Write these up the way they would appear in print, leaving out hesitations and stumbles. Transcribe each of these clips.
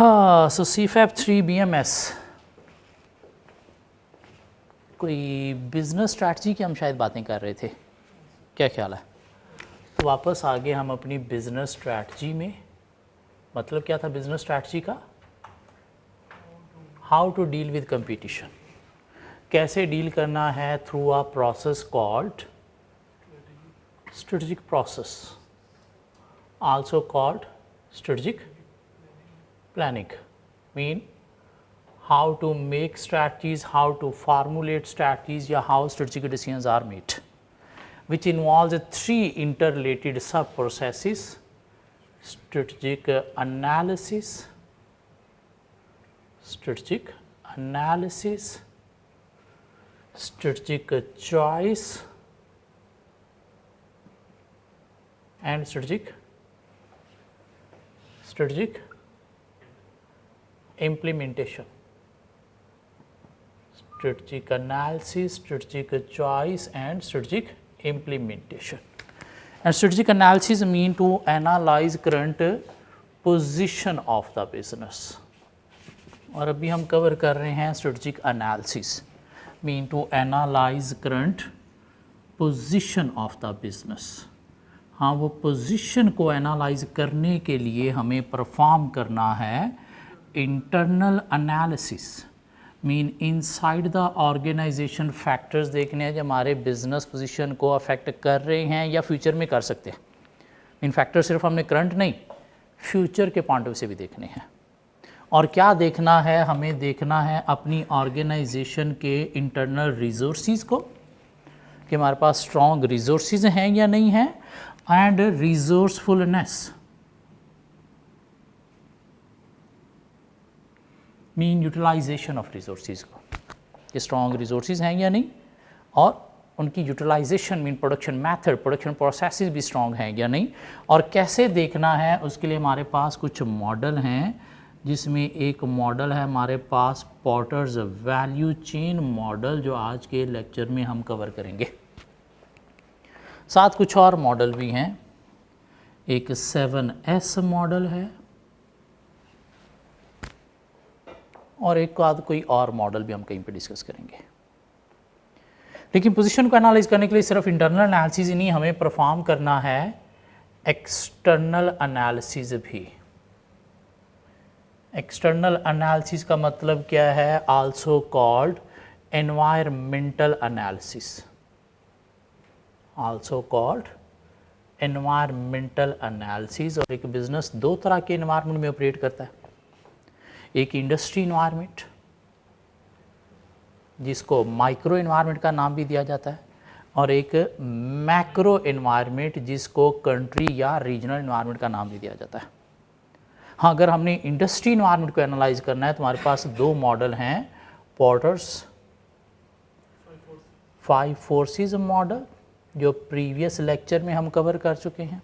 हाँ, सो CFAP 3 BMS कोई business strategy की हम शायद बातें कर रहे थे, क्या ख्याल है? तो वापस आगे हम अपनी बिजनेस स्ट्रैटेजी में, मतलब क्या था बिजनेस स्ट्रैटेजी का? How to deal with competition, कैसे डील करना है through a process called strategic process, also called strategic planning, mean how to make strategies, how to formulate strategies, या how strategic decisions are made, which involves 3 interrelated sub processes: strategic analysis, strategic choice, and strategic implementation. Strategic analysis, strategic choice, and strategic implementation. And strategic analysis mean to analyze current position of the business. और अभी हम cover कर रहे हैं strategic analysis mean to analyze current position of the business. हाँ, वो position को analyse करने के लिए हमें परफॉर्म करना है internal analysis, mean inside the organisation factors देखने हैं जो हमारे बिजनेस पोजीशन को अफेक्ट कर रहे हैं या फ्यूचर में कर सकते हैं। इन फैक्टर सिर्फ हमने करंट नहीं, फ्यूचर के पॉइंट ऑफ व्यू से भी देखने हैं। और क्या देखना है? हमें देखना है अपनी ऑर्गेनाइजेशन के इंटरनल रिसोर्सेज को, कि हमारे पास स्ट्रॉन्ग रिसोर्सेज हैं या नहीं हैं, and resourcefulness mean utilisation of resources को, ये स्ट्रॉन्ग रिसोर्सेज हैं या नहीं, और उनकी utilisation mean production method, production processes भी स्ट्रॉन्ग हैं या नहीं। और कैसे देखना है उसके लिए हमारे पास कुछ मॉडल हैं, जिसमें एक मॉडल है हमारे पास पॉटर्स वैल्यू चेन मॉडल, जो आज के लेक्चर में हम कवर करेंगे। साथ कुछ और मॉडल भी हैं, एक 7S मॉडल है और एक आध कोई और मॉडल भी हम कहीं पे डिस्कस करेंगे। लेकिन पोजीशन को एनालाइज करने के लिए सिर्फ इंटरनल एनालिसिस ही नहीं, हमें परफॉर्म करना है एक्सटर्नल एनालिसिस भी। एक्सटर्नल एनालिसिस का मतलब क्या है? Also called environmental analysis, also called environmental analysis. और एक बिजनेस दो तरह के एनवायरमेंट में ऑपरेट करता है, एक इंडस्ट्री एनवायरनमेंट जिसको माइक्रो एनवायरनमेंट का नाम भी दिया जाता है, और एक मैक्रो एनवायरनमेंट जिसको कंट्री या रीजनल एनवायरनमेंट का नाम भी दिया जाता है। हाँ, अगर हमने इंडस्ट्री एनवायरनमेंट को एनालाइज करना है तो हमारे पास दो मॉडल हैं, पॉटर्स 5 फोर्सेस मॉडल, जो प्रीवियस लेक्चर में हम कवर कर चुके हैं,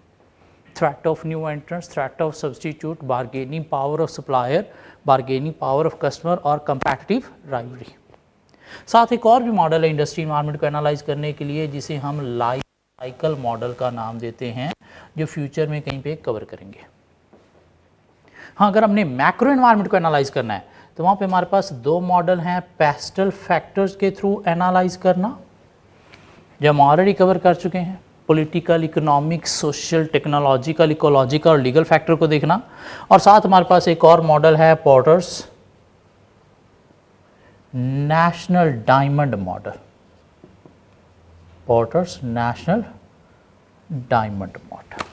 threat of new entrance, threat of substitute, bargaining power of supplier, bargaining power of customer और कंपैटिटिव राइवलरी। साथ एक और भी मॉडल है इंडस्ट्री एनवायरनमेंट को एनालाइज करने के लिए, जिसे हम लाइफ साइकिल मॉडल का नाम देते हैं, जो फ्यूचर में कहीं पे कवर करेंगे। हाँ, अगर हमने मैक्रो एनवायरनमेंट को एनालाइज करना है तो वहाँ पे हमारे पास दो मॉडल हैं, पेस्टल फैक्टर्स के थ्रू एनालाइज करना, जो हम ऑलरेडी कवर कर चुके हैं, political, economic, social, technological, ecological और लीगल फैक्टर को देखना। और साथ हमारे पास एक और मॉडल है Porter's national diamond model, Porter's national diamond model.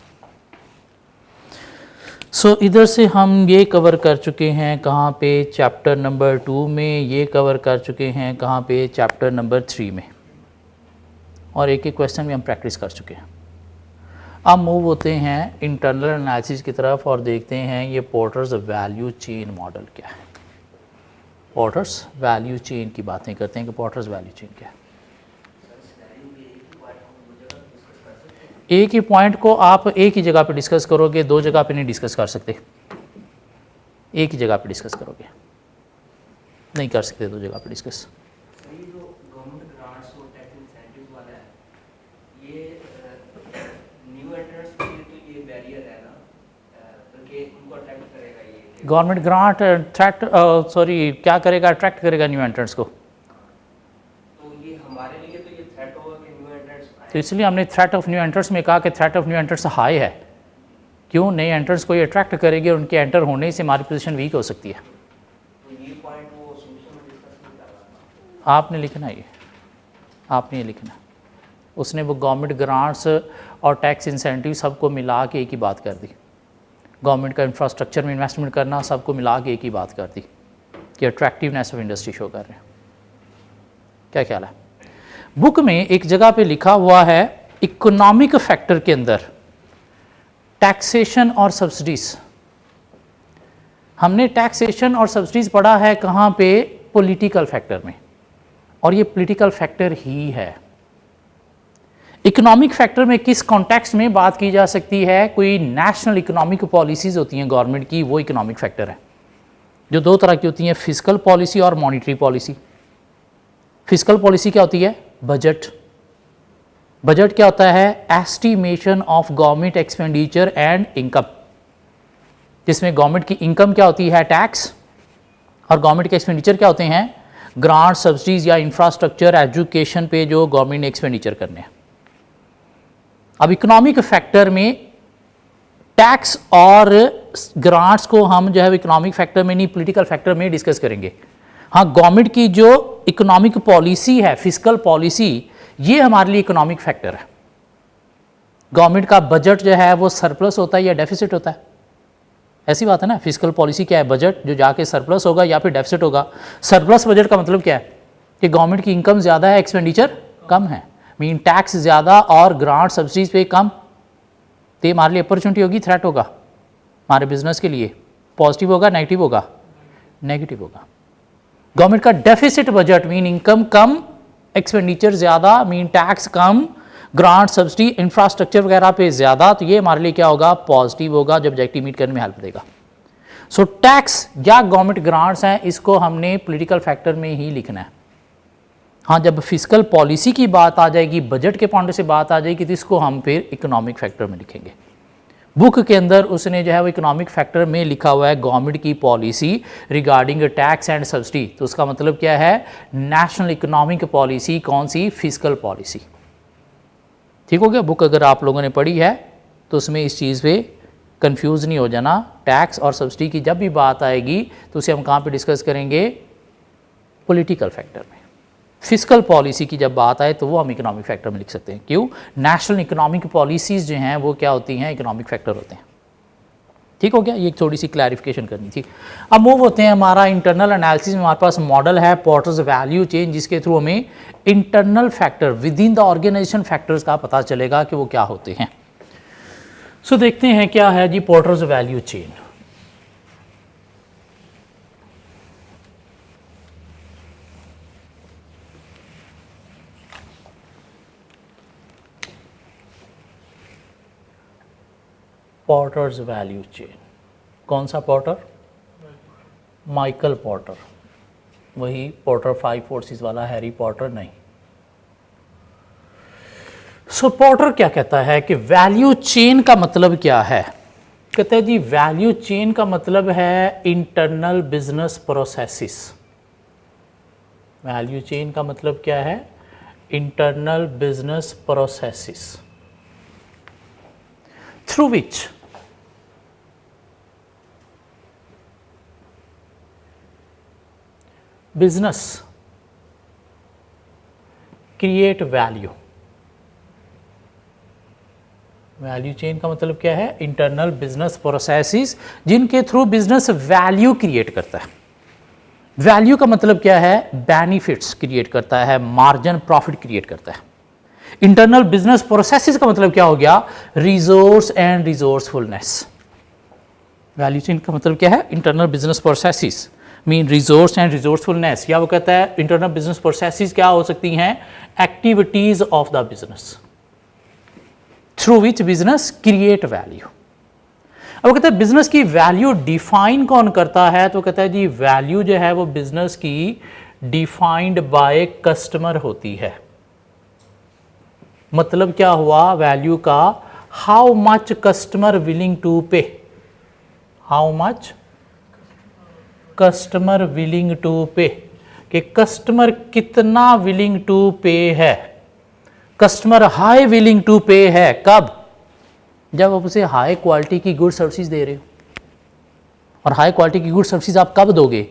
So इधर से हम ये कवर कर चुके हैं कहाँ पे? चैप्टर नंबर 2 में। ये कवर कर चुके हैं कहाँ पे? चैप्टर नंबर 3 में। और एक एक क्वेश्चन भी हम प्रैक्टिस कर चुके हैं। अब मूव होते हैं इंटरनल एनालिसिस की तरफ और देखते हैं ये पॉटर्स वैल्यू चेन मॉडल क्या है। पॉटर्स वैल्यू चेन की बातें करते हैं कि पॉटर्स वैल्यू चेन क्या है। एक ही पॉइंट को आप एक ही जगह पे डिस्कस करोगे, दो जगह पे नहीं डिस्कस कर सकते। एक ही जगह पे डिस्कस करोगे, नहीं कर सकते दो जगह पे डिस्कस। गवर्नमेंट ग्रांट थ्रेट क्या करेगा, अट्रैक्ट करेगा न्यू एंट्रेंट्स को। तो ये हमारे लिए तो ये थ्रेट होगा कि न्यू एंट्रेंट्स आए। तो इसलिए हमने थ्रेट ऑफ न्यू एंट्रेंट्स में कहा कि threat of new entrants high है। क्यों? नए एंट्रेंट्स को ये अट्रैक्ट करेगी और उनके एंटर होने से हमारी पोजीशन वीक हो सकती है। तो ये पॉइंट वो सोल्यूशन में डिस्कस नहीं कर रहा था। आपने लिखना ये, आपने ये लिखना। उसने वो गवर्नमेंट ग्रांट्स और टैक्स इंसेंटिव सबको मिला के एक ही बात कर दी। गवर्नमेंट का इंफ्रास्ट्रक्चर में इन्वेस्टमेंट करना सबको मिला के एक ही बात कर दी कि अट्रैक्टिवनेस ऑफ इंडस्ट्री शो कर रहे हैं। क्या ख्याल है? बुक में एक जगह पे लिखा हुआ है इकोनॉमिक फैक्टर के अंदर टैक्सेशन और सब्सिडीज। हमने टैक्सेशन और सब्सिडीज पढ़ा है कहाँ पे? पॉलिटिकल फैक्टर में, और ये पॉलिटिकल फैक्टर ही है। इकोनॉमिक फैक्टर में किस कॉन्टेक्स्ट में बात की जा सकती है? कोई नेशनल इकोनॉमिक पॉलिसीज होती हैं गवर्नमेंट की, वो इकोनॉमिक फैक्टर है, जो दो तरह की होती हैं, फिस्कल पॉलिसी और मॉनिटरी पॉलिसी। फिस्कल पॉलिसी क्या होती है? बजट। बजट क्या होता है? Estimation of government expenditure and income, जिसमें गवर्नमेंट की इनकम क्या होती है? टैक्स, और गवर्नमेंट के एक्सपेंडिचर क्या होते हैं? ग्रांट, सब्सिडीज या इंफ्रास्ट्रक्चर, एजुकेशन पे जो गवर्नमेंट ने एक्सपेंडिचर करने हैं। अब इकोनॉमिक फैक्टर में टैक्स और ग्रांट्स को हम जो है इकोनॉमिक फैक्टर में नहीं, पॉलिटिकल फैक्टर में डिस्कस करेंगे। हाँ, गवर्नमेंट की जो इकोनॉमिक पॉलिसी है, फिस्कल पॉलिसी, ये हमारे लिए इकोनॉमिक फैक्टर है। गवर्नमेंट का बजट जो है वो सरप्लस होता है या डेफिसिट होता है? ऐसी बात है ना। फिस्कल पॉलिसी क्या है? बजट जो जाके सरप्लस होगा या फिर डेफिसिट होगा। सरप्लस बजट का मतलब क्या है? कि गवर्नमेंट की इनकम ज़्यादा है, एक्सपेंडिचर कम है, मीन टैक्स ज़्यादा और ग्रांट सब्सिडीज पे कम। तो ये हमारे लिए अपॉर्चुनिटी होगी, थ्रेट होगा हमारे बिजनेस के लिए? पॉजिटिव होगा, नेगेटिव होगा? नेगेटिव होगा। गवर्नमेंट का डेफिसिट बजट मीन इनकम कम, एक्सपेंडिचर ज़्यादा, मीन टैक्स कम, ग्रांट, सब्सिडी, इंफ्रास्ट्रक्चर वगैरह पे ज़्यादा। तो ये हमारे लिए क्या होगा? पॉजिटिव होगा, जब ऑब्जेक्टिव मीट करने में हेल्प देगा। सो टैक्स या गवर्नमेंट ग्रांट्स हैं, इसको हमने पॉलिटिकल फैक्टर में ही लिखना है। हाँ, जब फिस्कल पॉलिसी की बात आ जाएगी, बजट के पॉइंट से बात आ जाएगी, तो इसको हम फिर इकोनॉमिक फैक्टर में लिखेंगे। बुक के अंदर उसने जो है वो इकोनॉमिक फैक्टर में लिखा हुआ है गवर्नमेंट की policy regarding tax and subsidy. तो उसका मतलब क्या है? National economic policy. कौन सी? Fiscal policy. ठीक हो गया? बुक अगर आप लोगों ने पढ़ी है तो उसमें इस चीज़ पे कंफ्यूज नहीं हो जाना। टैक्स और सब्सिडी की जब भी बात आएगी तो उसे हम कहाँ पे डिस्कस करेंगे? पॉलिटिकल फैक्टर में। फिस्कल पॉलिसी की जब बात आए तो वो हम इकोनॉमिक फैक्टर में लिख सकते हैं। क्यों? नेशनल इकोनॉमिक पॉलिसीज़ जो हैं वो क्या होती हैं? इकोनॉमिक फैक्टर होते हैं। ठीक हो गया? ये थोड़ी सी क्लैरिफिकेशन करनी थी। अब मूव होते हैं हमारा इंटरनल एनालिसिस में। हमारे पास मॉडल है पोर्टर्स वैल्यू चेन, जिसके थ्रू हमें internal factor within the organisation factors का पता चलेगा कि वो क्या होते हैं। सो देखते हैं क्या है जी Porter's value chain. Porter's value chain. कौन सा पोर्टर? Michael Porter. वही पोर्टर 5 फोर्सेस वाला, हैरी पॉटर नहीं। सो पोर्टर क्या कहता है कि वैल्यू चेन का मतलब क्या है? कहते हैं जी वैल्यू चेन का मतलब है internal business processes. Value chain का मतलब क्या है? Internal business processes through which business create value। Value chain का मतलब क्या है? इंटरनल बिजनेस प्रोसेसेस जिनके थ्रू बिजनेस वैल्यू क्रिएट करता है। वैल्यू का मतलब क्या है? बेनिफिट्स क्रिएट करता है, मार्जिन प्रॉफिट क्रिएट करता है। इंटरनल बिजनेस प्रोसेसेस का मतलब क्या हो गया? Resource and resourcefulness. Value chain का मतलब क्या है? Internal business processes mean resource and resourcefulness. या वो कहता है इंटरनल बिजनेस प्रोसेसेस क्या हो सकती हैं? Activities of the business through which business create value. अब वो कहता है बिजनेस की वैल्यू डिफाइन कौन करता है? तो कहता है जी वैल्यू जो है वो बिजनेस की डिफाइंड बाय कस्टमर होती है। मतलब क्या हुआ वैल्यू का? How much customer willing to pay, how much customer willing to pay, कि कस्टमर कितना विलिंग टू पे है। कस्टमर हाई विलिंग टू पे है कब? जब आप उसे हाई क्वालिटी की गुड सर्विसेज दे रहे हो। और हाई क्वालिटी की गुड सर्विसेज आप कब दोगे?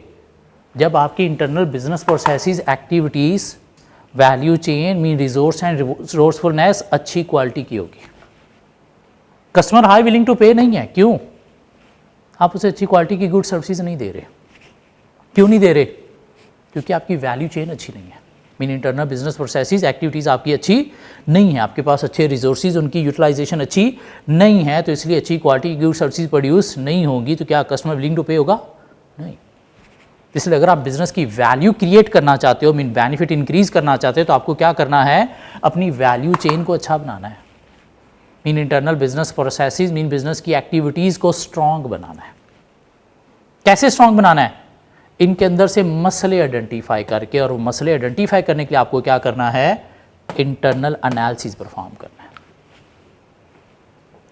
जब आपकी internal business processes, activities, value chain, mean resource and resourcefulness अच्छी क्वालिटी की होगी। कस्टमर हाई विलिंग टू पे नहीं है, क्यों? आप उसे अच्छी क्वालिटी की गुड सर्विसेज नहीं दे रहे। क्यों नहीं दे रहे? क्योंकि आपकी वैल्यू चेन अच्छी नहीं है। Mean internal business processes, activities आपकी अच्छी नहीं है, आपके पास अच्छे रिसोर्सेज, उनकी यूटिलाइजेशन अच्छी नहीं है, तो इसलिए अच्छी क्वालिटी की गुड सर्विसेज प्रोड्यूस नहीं होगी। तो क्या कस्टमर विलिंग टू पे होगा? नहीं। इसलिए अगर आप बिजनेस की वैल्यू क्रिएट करना चाहते हो, मीन बेनिफिट इंक्रीज करना चाहते हो, तो आपको क्या करना है? अपनी वैल्यू चेन को अच्छा बनाना है। Mean internal business processes, mean business की एक्टिविटीज़ को स्ट्रॉन्ग बनाना है। कैसे स्ट्रॉन्ग बनाना है? इनके अंदर से मसले आइडेंटिफाई करके, और वो मसले आइडेंटिफाई करने के लिए आपको क्या करना है? इंटरनल एनालिसिस परफॉर्म करना है।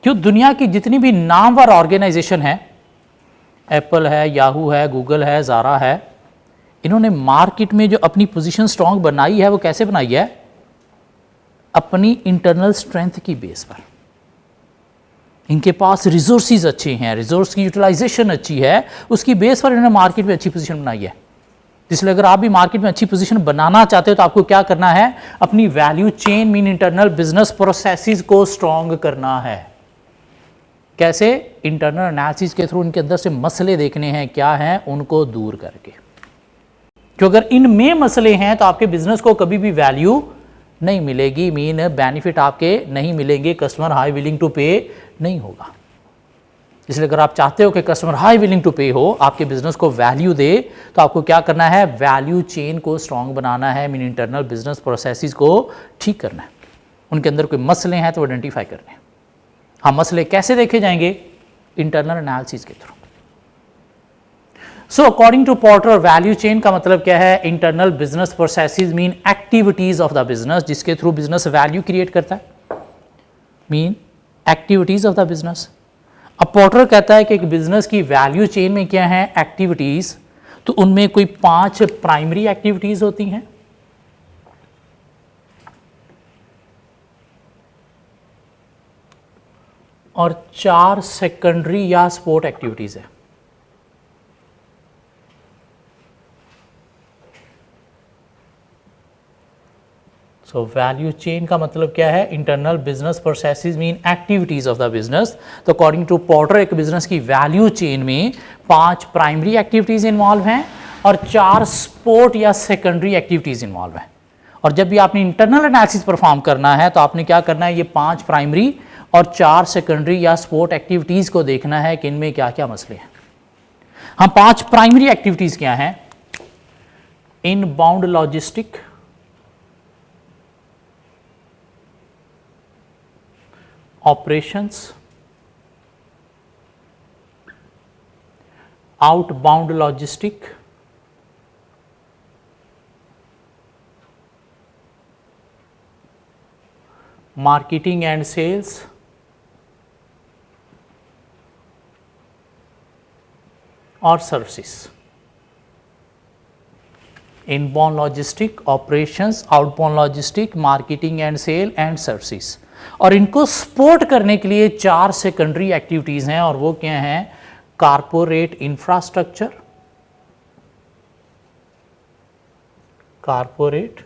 क्यों? दुनिया की जितनी भी नामवर ऑर्गेनाइजेशन है, एप्पल है, याहू है, गूगल है, ज़ारा है, इन्होंने मार्केट में जो अपनी पोजीशन स्ट्रॉन्ग बनाई है, वो कैसे बनाई है? अपनी इंटरनल स्ट्रेंथ की बेस पर। इनके पास रिसोर्सेज अच्छे हैं, रिसोर्स की यूटिलाइजेशन अच्छी है, उसकी बेस पर इन्होंने मार्केट में अच्छी पोजीशन बनाई है। इसलिए अगर आप भी मार्केट में अच्छी पोजीशन बनाना चाहते हो, तो आपको क्या करना है? अपनी value chain, mean internal business processes को स्ट्रॉन्ग करना है। कैसे? इंटरनल एनालिसिस के थ्रू इनके अंदर से मसले देखने हैं, क्या हैं, उनको दूर करके। क्योंकि अगर इनमें मसले हैं तो आपके बिजनेस को कभी भी वैल्यू नहीं मिलेगी, मीन बेनिफिट आपके नहीं मिलेंगे, कस्टमर हाई विलिंग टू पे नहीं होगा। इसलिए अगर आप चाहते हो कि कस्टमर हाई विलिंग टू पे हो, आपके बिजनेस को वैल्यू दे, तो आपको क्या करना है? वैल्यू चेन को स्ट्रॉन्ग बनाना है, मीन इंटरनल बिजनेस प्रोसेसेस को ठीक करना है। उनके अंदर कोई मसले हैं तो आइडेंटिफाई करने हैं। हाँ, मसले कैसे देखे जाएंगे? इंटरनल एनालिसिस के through. So according to Porter, value chain का मतलब क्या है? Internal business processes mean activities of the business, जिसके थ्रू बिजनेस वैल्यू क्रिएट करता है, mean activities of the business. अब पोर्टर कहता है कि एक बिजनेस की वैल्यू चेन में क्या है? एक्टिविटीज। तो उनमें कोई 5 प्राइमरी एक्टिविटीज होती हैं, और 4 सेकेंडरी या सपोर्ट एक्टिविटीज है। सो वैल्यू चेन का मतलब क्या है? Internal business processes mean activities of the business. तो अकॉर्डिंग टू पोर्टर, एक बिजनेस की वैल्यू चेन में 5 प्राइमरी एक्टिविटीज इन्वॉल्व हैं और 4 सपोर्ट या सेकेंडरी एक्टिविटीज इन्वॉल्व हैं। और जब भी आपने इंटरनल एनालिसिस परफॉर्म करना है, तो आपने क्या करना है? ये 5 प्राइमरी और 4 सेकेंडरी या सपोर्ट एक्टिविटीज को देखना है कि इनमें क्या क्या मसले हैं। हम 5 प्राइमरी एक्टिविटीज क्या हैं? Inbound logistic, operations, outbound logistic, marketing and sales, और services. Inbound logistic, operations, outbound logistic, marketing and sale and services. और इनको सपोर्ट करने के लिए 4 सेकेंडरी एक्टिविटीज हैं, और वो क्या हैं? Corporate infrastructure, corporate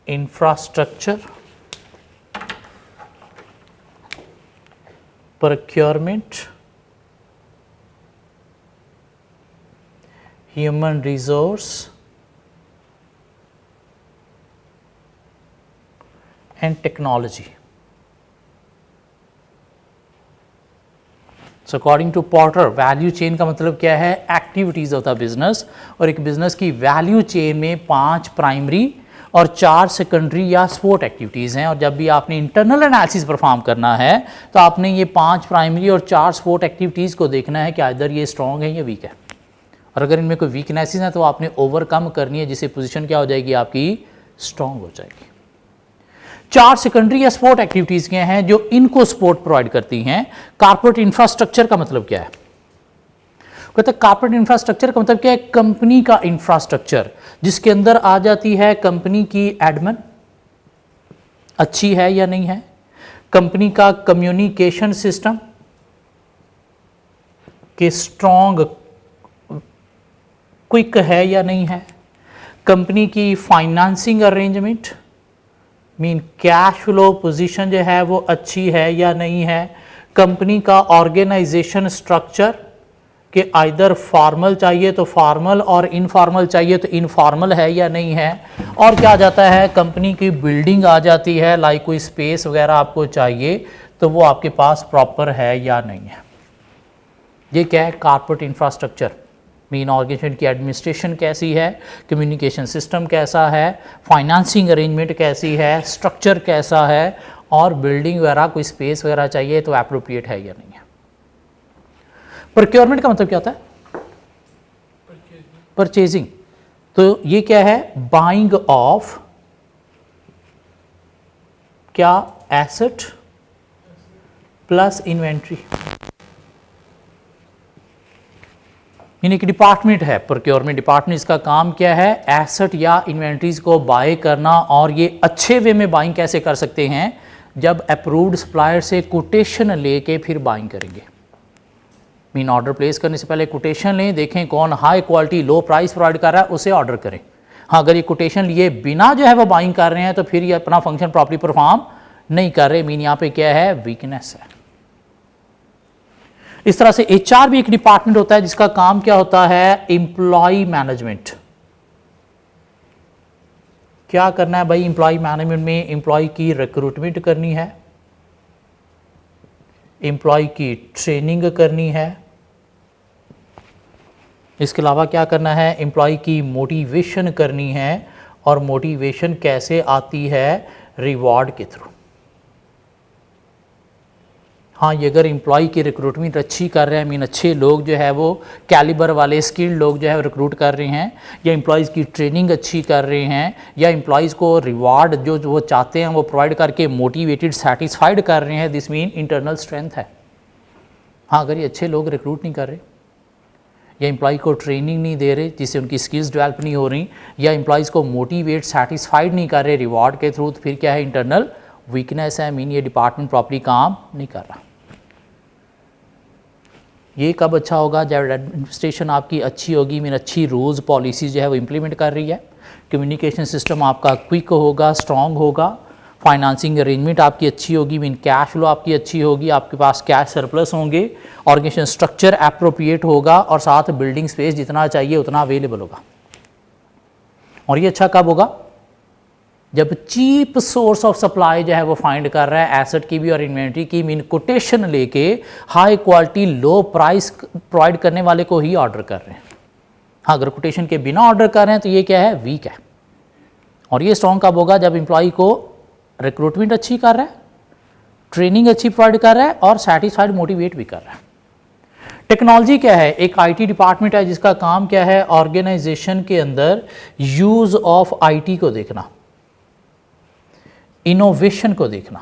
infrastructure, procurement, human resource and technology. So according to Porter, value chain का मतलब क्या है? Activities of the business. और एक बिजनेस की वैल्यू चेन में 5 प्राइमरी और 4 सेकेंडरी या सपोर्ट एक्टिविटीज़ हैं। और जब भी आपने इंटरनल एनालिसिस परफॉर्म करना है, तो आपने ये 5 प्राइमरी और 4 सपोर्ट एक्टिविटीज़ को देखना है कि इधर ये स्ट्रॉन्ग है या वीक है। और अगर इनमें कोई वीकनेसेस हैं तो आपने ओवरकम करनी है, जिससे पोजीशन क्या हो जाएगी? आपकी स्ट्रॉन्ग हो जाएगी। 4 सेकेंडरी या सपोर्ट एक्टिविटीज़ क्या हैं जो इनको सपोर्ट प्रोवाइड करती हैं? कारपोरेट इंफ्रास्ट्रक्चर का मतलब क्या है? कहते हैं कॉर्पोरेट इंफ्रास्ट्रक्चर का मतलब क्या है, कंपनी का इंफ्रास्ट्रक्चर जिसके अंदर आ जाती है कंपनी की एडमिन अच्छी है या नहीं है, कंपनी का कम्युनिकेशन सिस्टम के स्ट्रॉन्ग क्विक है या नहीं है, कंपनी की financing arrangement mean cash flow position जो है वो अच्छी है या नहीं है, कंपनी का ऑर्गेनाइजेशन स्ट्रक्चर कि आइदर फॉर्मल चाहिए तो फॉर्मल और इनफॉर्मल चाहिए तो इनफॉर्मल है या नहीं है, और क्या आ जाता है कंपनी की बिल्डिंग आ जाती है, लाइक कोई स्पेस वगैरह आपको चाहिए तो वो आपके पास प्रॉपर है या नहीं है। ये क्या है, कॉर्पोरेट इंफ्रास्ट्रक्चर मीन ऑर्गेनाइजेशन की एडमिनिस्ट्रेशन कैसी है, कम्युनिकेशन सिस्टम कैसा है, फाइनेंसिंग अरेंजमेंट कैसी है, स्ट्रक्चर कैसा है, और बिल्डिंग वगैरह कोई स्पेस वगैरह चाहिए तो एप्रोप्रिएट है या नहीं है। प्रोक्योरमेंट का मतलब क्या होता है, परचेजिंग, तो ये क्या है, बाइंग ऑफ क्या, एसेट प्लस इन्वेंट्री, यानी कि डिपार्टमेंट है प्रोक्योरमेंट डिपार्टमेंट, इसका काम क्या है, एसेट या इन्वेंट्रीज को बाय करना, और ये अच्छे वे में बाइंग कैसे कर सकते हैं, जब अप्रूव्ड सप्लायर से कोटेशन लेके फिर बाइंग करेंगे। मीन ऑर्डर प्लेस करने से पहले कोटेशन लें, देखें कौन हाई क्वालिटी लो प्राइस प्रोवाइड कर रहा है, उसे ऑर्डर करें। हाँ, अगर ये कोटेशन लिए बिना जो है वो बाइंग कर रहे हैं तो फिर ये अपना फंक्शन प्रॉपर्ली परफॉर्म नहीं कर रहे, मीन यहाँ पे क्या है, वीकनेस है। इस तरह से HR भी एक डिपार्टमेंट होता है जिसका काम क्या होता है, एम्प्लॉय मैनेजमेंट। क्या करना है भाई, एम्प्लॉय मैनेजमेंट में एम्प्लॉय की रिक्रूटमेंट करनी है, एम्प्लॉय की ट्रेनिंग करनी है, इसके अलावा क्या करना है, एम्प्लॉय की मोटिवेशन करनी है, और मोटिवेशन कैसे आती है, रिवॉर्ड के थ्रू। हाँ, ये अगर एम्प्लॉय की रिक्रूटमेंट अच्छी कर रहे हैं, मीन अच्छे लोग जो है वो कैलिबर वाले स्किल्ड लोग जो है रिक्रूट कर रहे हैं, या एम्प्लॉयज़ की ट्रेनिंग अच्छी कर रहे हैं, या एम्प्लॉयज़ को रिवार्ड जो वो चाहते हैं वो प्रोवाइड करके मोटिवेटेड सेटिस्फाइड कर रहे हैं, दिस मीन इंटरनल स्ट्रेंथ है। हाँ, अगर ये अच्छे लोग रिक्रूट नहीं कर रहे, या एम्प्लॉय को ट्रेनिंग नहीं दे रहे जिससे उनकी स्किल्स डेवलप नहीं हो रही, या एम्प्लॉयज़ को मोटिवेट सेटिस्फाइड नहीं कर रहे रिवार्ड के थ्रू, तो फिर क्या है, इंटरनल वीकनेस है, मीन ये डिपार्टमेंट प्रॉपर्ली काम नहीं कर रहा। ये कब अच्छा होगा, जब एडमिनिस्ट्रेशन आपकी अच्छी होगी, मीन अच्छी रूल्स पॉलिसीज जो है वो इम्प्लीमेंट कर रही है, कम्युनिकेशन सिस्टम आपका क्विक होगा, स्ट्रॉन्ग होगा, फाइनेंसिंग अरेंजमेंट आपकी अच्छी होगी, मीन कैश फ्लो आपकी अच्छी होगी, आपके पास कैश सरप्लस होंगे, ऑर्गेनाइजेशन स्ट्रक्चर एप्रोप्रिएट होगा, और साथ बिल्डिंग स्पेस जितना चाहिए उतना अवेलेबल होगा। और ये अच्छा कब होगा, जब चीप सोर्स ऑफ सप्लाई जो है वो फाइंड कर रहा है, एसेट की भी और इन्वेंट्री की, मीन कोटेशन लेके हाई क्वालिटी लो प्राइस प्रोवाइड करने वाले को ही ऑर्डर कर रहे हैं। हाँ, अगर कोटेशन के बिना ऑर्डर कर रहे हैं तो ये क्या है, वीक है। और ये स्ट्रॉन्ग कब होगा, जब एम्प्लॉय को रिक्रूटमेंट अच्छी कर रहा है, ट्रेनिंग अच्छी प्रोवाइड कर रहा है, और सेटिस्फाइड मोटिवेट भी कर रहा है। टेक्नोलॉजी क्या है, एक IT डिपार्टमेंट है जिसका काम क्या है, ऑर्गेनाइजेशन के अंदर यूज ऑफ IT को देखना, इनोवेशन को देखना।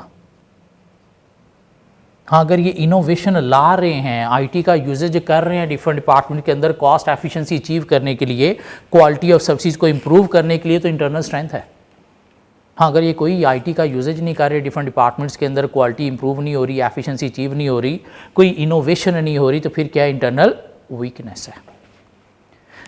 हाँ, अगर ये इनोवेशन ला रहे हैं, IT का यूजेज कर रहे हैं डिफरेंट डिपार्टमेंट के अंदर कॉस्ट एफिशिएंसी अचीव करने के लिए, क्वालिटी ऑफ सर्विसेज को इंप्रूव करने के लिए, तो इंटरनल स्ट्रेंथ है। हाँ, अगर ये कोई IT का यूजेज नहीं कर रहे डिफरेंट डिपार्टमेंट्स के अंदर, क्वालिटी इंप्रूव नहीं हो रही, एफिशिएंसी अचीव नहीं हो रही, कोई इनोवेशन नहीं हो रही, तो फिर क्या इंटरनल वीकनेस है।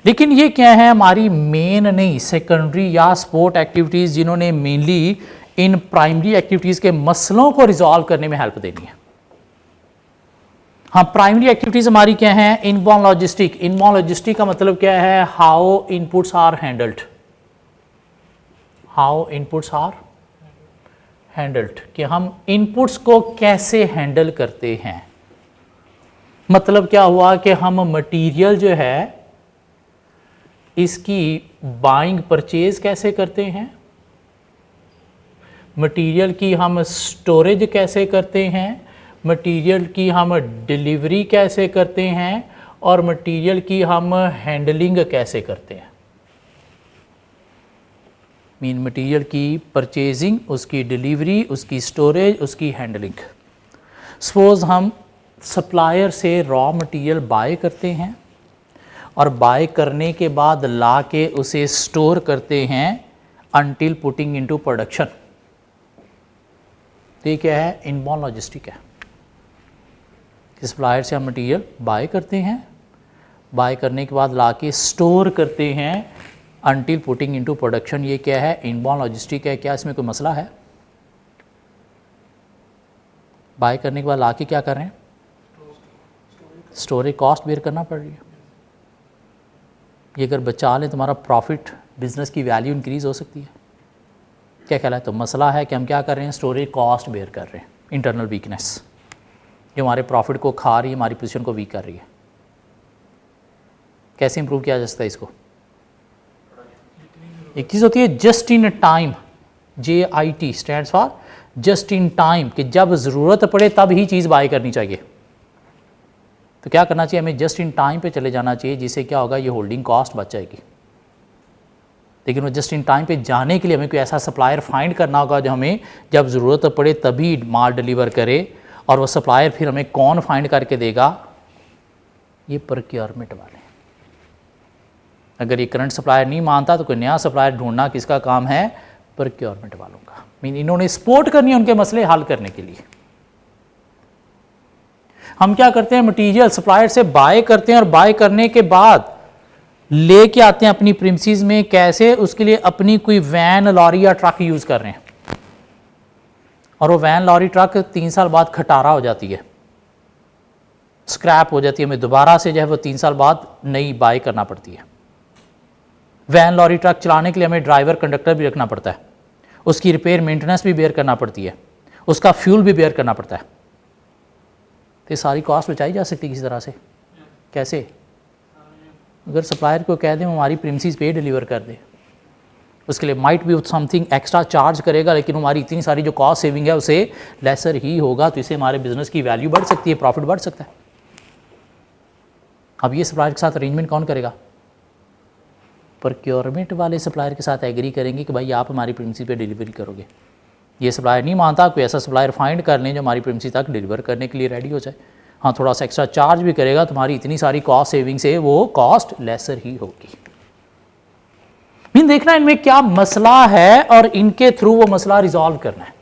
लेकिन ये क्या है, हमारी मेन नहीं, सेकेंडरी या सपोर्ट एक्टिविटीज़ जिन्होंने मेनली इन प्राइमरी एक्टिविटीज़ के मसलों को रिजॉल्व करने में हेल्प देनी है। हाँ, प्राइमरी एक्टिविटीज़ हमारी क्या है, इनबाउंड लॉजिस्टिक। इनबाउंड लॉजिस्टिक का मतलब क्या है, how inputs are handled, how inputs are handled, कि हम इनपुट्स को कैसे हैंडल करते हैं। मतलब क्या हुआ कि हम मटेरियल जो है इसकी बाइंग परचेज कैसे करते हैं, मटेरियल की हम स्टोरेज कैसे करते हैं, मटेरियल की हम डिलीवरी कैसे करते हैं, और मटेरियल की हम हैंडलिंग कैसे करते हैं। मीन मटेरियल की परचेजिंग, उसकी डिलीवरी, उसकी स्टोरेज, उसकी हैंडलिंग। सपोज हम सप्लायर से रॉ मटेरियल बाय करते हैं, और बाय करने के बाद ला के उसे स्टोर करते हैं अनटिल पुटिंग इनटू प्रोडक्शन। तो ये क्या है, इनबाउंड लॉजिस्टिक है। सप्लायर से हम मटेरियल बाय करते हैं, बाय करने के बाद ला के स्टोर करते हैं अनटिल पुटिंग इनटू प्रोडक्शन। ये क्या है, इनबाउंड लॉजिस्टिक है। क्या इसमें कोई मसला है? बाय करने के बाद ला के क्या कर रहे हैं, स्टोरेज कॉस्ट बेयर करना पड़ रही है। ये अगर बचा लें तुम्हारा प्रॉफिट, बिजनेस की वैल्यू इंक्रीज हो सकती है। क्या ख्याल है? तो मसला है कि हम क्या कर रहे हैं, स्टोरेज कॉस्ट बेयर कर रहे हैं। इंटरनल वीकनेस जो हमारे प्रॉफिट को खा रही है, हमारी पोजीशन को वीक कर रही है। कैसे इंप्रूव किया जा सकता है इसको? एक चीज़ होती है just in time, JIT stands for just in time, कि जब ज़रूरत पड़े तब ही चीज़ बाय करनी चाहिए। तो क्या करना चाहिए, हमें जस्ट इन टाइम पे चले जाना चाहिए, जिससे क्या होगा, ये होल्डिंग कॉस्ट बच जाएगी। लेकिन वो जस्ट इन टाइम पे जाने के लिए हमें कोई ऐसा सप्लायर फाइंड करना होगा जो हमें जब ज़रूरत पड़े तभी माल डिलीवर करे। और वो सप्लायर फिर हमें कौन फाइंड करके देगा, ये प्रोक्योरमेंट वाले। अगर ये करंट सप्लायर नहीं मानता तो कोई नया सप्लायर ढूंढना किसका काम है, प्रोक्योरमेंट वालों का। मीन इन्होंने सपोर्ट करनी है उनके मसले हल करने के लिए। हम क्या करते हैं, मटेरियल सप्लायर से बाय करते हैं और बाय करने के बाद लेके आते हैं अपनी प्रीमिसेस में। कैसे? उसके लिए अपनी कोई वैन, लॉरी या ट्रक यूज कर रहे हैं, और वो वैन, लॉरी, ट्रक 3 साल बाद खटारा हो जाती है, स्क्रैप हो जाती है। हमें दोबारा से जो है वो 3 साल बाद नई बाय करना पड़ती है। वैन, लॉरी, ट्रक चलाने के लिए हमें ड्राइवर, कंडक्टर भी रखना पड़ता है, उसकी रिपेयर, मेंटेनेंस भी बेयर करना पड़ती है, उसका फ्यूल भी बेयर करना पड़ता है। तो ये सारी कॉस्ट बचाई जा सकती है किसी तरह से। कैसे? अगर सप्लायर को कह दें हमारी प्रीमिसेस पे डिलीवर कर दे, उसके लिए माइट भी समथिंग एक्स्ट्रा चार्ज करेगा, लेकिन हमारी इतनी सारी जो कॉस्ट सेविंग है उसे लेसर ही होगा। तो इससे हमारे बिजनेस की वैल्यू बढ़ सकती है, प्रॉफिट बढ़ सकता है। अब ये सप्लायर के साथ अरेंजमेंट कौन करेगा? प्रोक्योरमेंट वाले सप्लायर के साथ एग्री करेंगे कि भाई आप हमारी प्रीमिसेस पे डिलीवरी करोगे। ये सप्लायर नहीं मानता, कोई ऐसा सप्लायर फाइंड कर लें जो हमारी प्रीमिसेस तक डिलीवर करने के लिए रेडी हो जाए। हाँ, थोड़ा सा एक्स्ट्रा चार्ज भी करेगा, तुम्हारी इतनी सारी कॉस्ट सेविंग से वो कॉस्ट लेसर ही होगी। मीन देखना इनमें क्या मसला है और इनके थ्रू वो मसला रिजॉल्व करना है।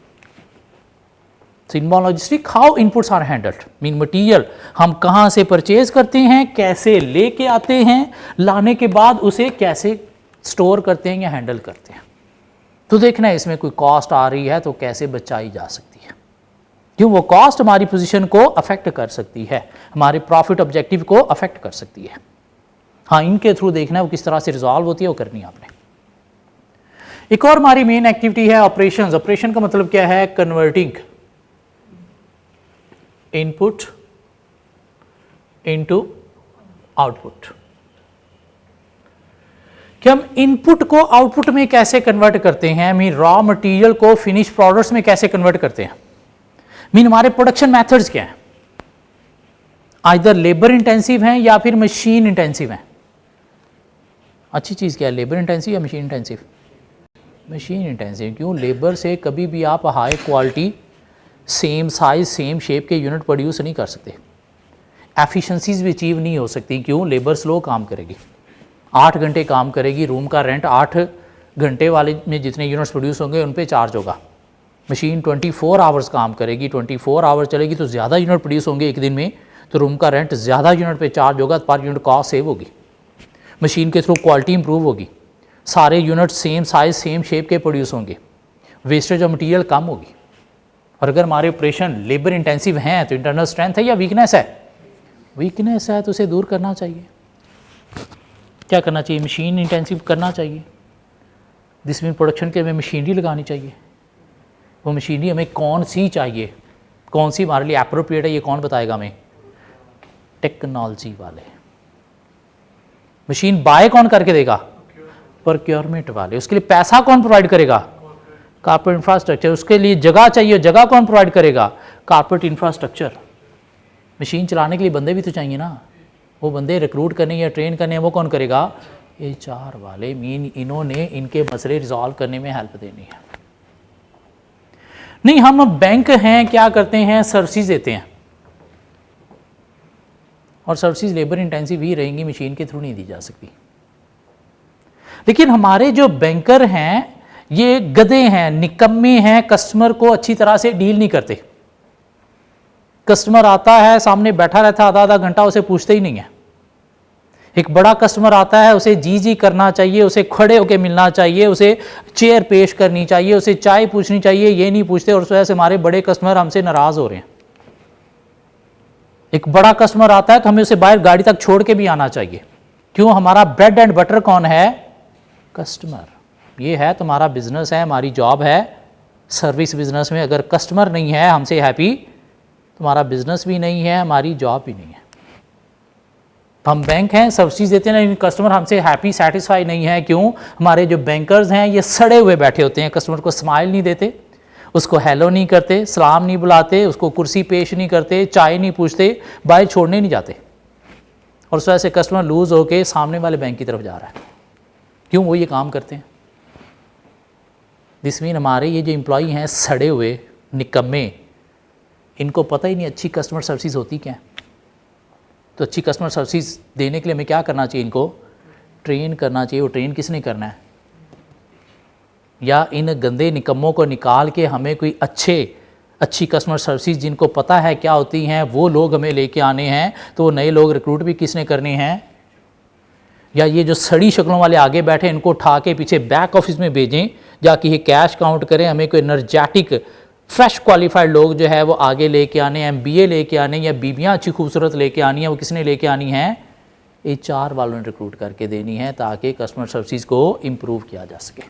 Inbound logistic, how inputs are handled, mean material हम कहां से परचेज करते हैं, कैसे लेके आते हैं, लाने के बाद उसे कैसे स्टोर करते हैं या हैंडल करते हैं। तो देखना है इसमें कोई कॉस्ट आ रही है तो कैसे बचाई जा सकती है, क्यों वो कॉस्ट हमारी पोजीशन को अफेक्ट कर सकती है, हमारे प्रॉफिट ऑब्जेक्टिव को अफेक्ट कर सकती है। हाँ, इनके थ्रू देखना है वो किस तरह से रिजॉल्व होती है, वो करनी है आपने। एक और हमारी मेन एक्टिविटी है ऑपरेशंस। ऑपरेशन का मतलब क्या है, कन्वर्टिंग इनपुट इनटू आउटपुट। कि हम इनपुट को आउटपुट में कैसे कन्वर्ट करते हैं, मीन रॉ मटेरियल को फिनिश प्रोडक्ट्स में कैसे कन्वर्ट करते हैं। मीन हमारे प्रोडक्शन मेथड्स क्या हैं, आइदर लेबर इंटेंसिव हैं या फिर मशीन इंटेंसिव हैं। अच्छी चीज़ क्या है, लेबर इंटेंसिव या मशीन इंटेंसिव? Machine intensive. क्यों? लेबर से कभी भी आप high quality, same size, same shape के यूनिट प्रोड्यूस नहीं कर सकते, एफिशिएंसीज भी अचीव नहीं हो सकती। क्यों? लेबर स्लो काम करेगी, 8 घंटे काम करेगी, रूम का रेंट 8 घंटे वाले में जितने यूनिट्स प्रोड्यूस होंगे उन पे चार्ज होगा। मशीन 24 आवर्स काम करेगी, 24 आवर्स चलेगी तो ज़्यादा यूनिट प्रोड्यूस होंगे एक दिन में, तो रूम का रेंट ज़्यादा यूनिट पे चार्ज होगा, पर यूनिट कॉस्ट सेव होगी। मशीन के थ्रू क्वालिटी इंप्रूव होगी, सारे unit same size, same shape के प्रोड्यूस होंगे, वेस्टेज ऑफ मटीरियल कम होगी। और अगर हमारे ऑपरेशन लेबर इंटेंसिव हैं तो इंटरनल स्ट्रेंथ है या वीकनेस है? वीकनेस है, तो उसे दूर करना चाहिए। क्या करना चाहिए? मशीन इंटेंसिव करना चाहिए। जिसमें प्रोडक्शन के हमें मशीनरी लगानी चाहिए। वो मशीनरी हमें कौन सी चाहिए, कौन सी हमारे लिए एप्रोप्रिएट है, ये कौन बताएगा हमें? टेक्नोलॉजी वाले। मशीन बाय कौन करके देगा? प्रोक्योरमेंट वाले। उसके लिए पैसा कौन प्रोवाइड करेगा? Corporate infrastructure. उसके लिए जगह चाहिए, जगह कौन प्रोवाइड करेगा? Corporate infrastructure. मशीन चलाने के लिए बंदे भी तो चाहिए ना, वो बंदे रिक्रूट करने या ट्रेन करने वो कौन करेगा? HR वाले। मीन इन्होंने इनके मसले रिजॉल्व करने में हेल्प देनी है। नहीं, हम बैंक हैं, क्या करते हैं, सर्विसेज देते हैं। और सर्विसेज लेबर इंटेंसिव ही रहेंगी, मशीन के थ्रू नहीं दी जा सकती। लेकिन हमारे जो बैंकर हैं ये गधे हैं, निकम्मे हैं, कस्टमर को अच्छी तरह से डील नहीं करते। कस्टमर आता है, सामने बैठा रहता है आधा आधा घंटा, उसे पूछते ही नहीं है। एक बड़ा कस्टमर आता है, उसे जी जी करना चाहिए, उसे खड़े होकर मिलना चाहिए, उसे चेयर पेश करनी चाहिए, उसे चाय पूछनी चाहिए, ये नहीं पूछते और उस वजह से हमारे बड़े कस्टमर हमसे नाराज़ हो रहे हैं। एक बड़ा कस्टमर आता है तो हमें उसे बाहर गाड़ी तक छोड़ के भी आना चाहिए। क्यों? हमारा ब्रेड एंड बटर कौन है? कस्टमर। ये है तुम्हारा बिजनेस है, हमारी जॉब है सर्विस बिजनेस में। अगर कस्टमर नहीं है हमसे हैप्पी, तुम्हारा बिजनेस भी नहीं है, हमारी जॉब भी नहीं है। हम बैंक हैं, सर्विस देते हैं, लेकिन कस्टमर हमसे हैप्पी सेटिस्फाई नहीं है। क्यों? हमारे जो बैंकर्स हैं ये सड़े हुए बैठे होते हैं, कस्टमर को स्माइल नहीं देते, उसको हेलो नहीं करते, सलाम नहीं बुलाते, उसको कुर्सी पेश नहीं करते, चाय नहीं पूछते, बाहर छोड़ने नहीं जाते। और उस वजह से कस्टमर लूज होके सामने वाले बैंक की तरफ जा रहा है। क्यों? वो ये काम करते हैं। दिस मीन हमारे ये जो एम्प्लॉई हैं सड़े हुए निकम्मे, इनको पता ही नहीं अच्छी कस्टमर सर्विस होती क्या है। तो अच्छी कस्टमर सर्विस देने के लिए हमें क्या करना चाहिए? इनको ट्रेन करना चाहिए। वो ट्रेन किसने करना है? या इन गंदे निकम्मों को निकाल के हमें कोई अच्छी कस्टमर सर्विस जिनको पता है क्या होती हैं वो लोग हमें लेके आने हैं। तो वो नए लोग रिक्रूट भी किसने करने हैं? या ये जो सड़ी शक्लों वाले आगे बैठे इनको उठा के पीछे बैक ऑफिस में भेजें, जाके ये कैश काउंट करें। हमें कोई एनर्जेटिक फ्रेश क्वालिफाइड लोग जो है वो आगे लेके आने, MBA लेके आने, या बीबियाँ अच्छी खूबसूरत लेके आनी है। वो किसने लेके आनी है? HR वालों ने रिक्रूट करके देनी है, ताकि कस्टमर सर्विस को इम्प्रूव किया जा सके।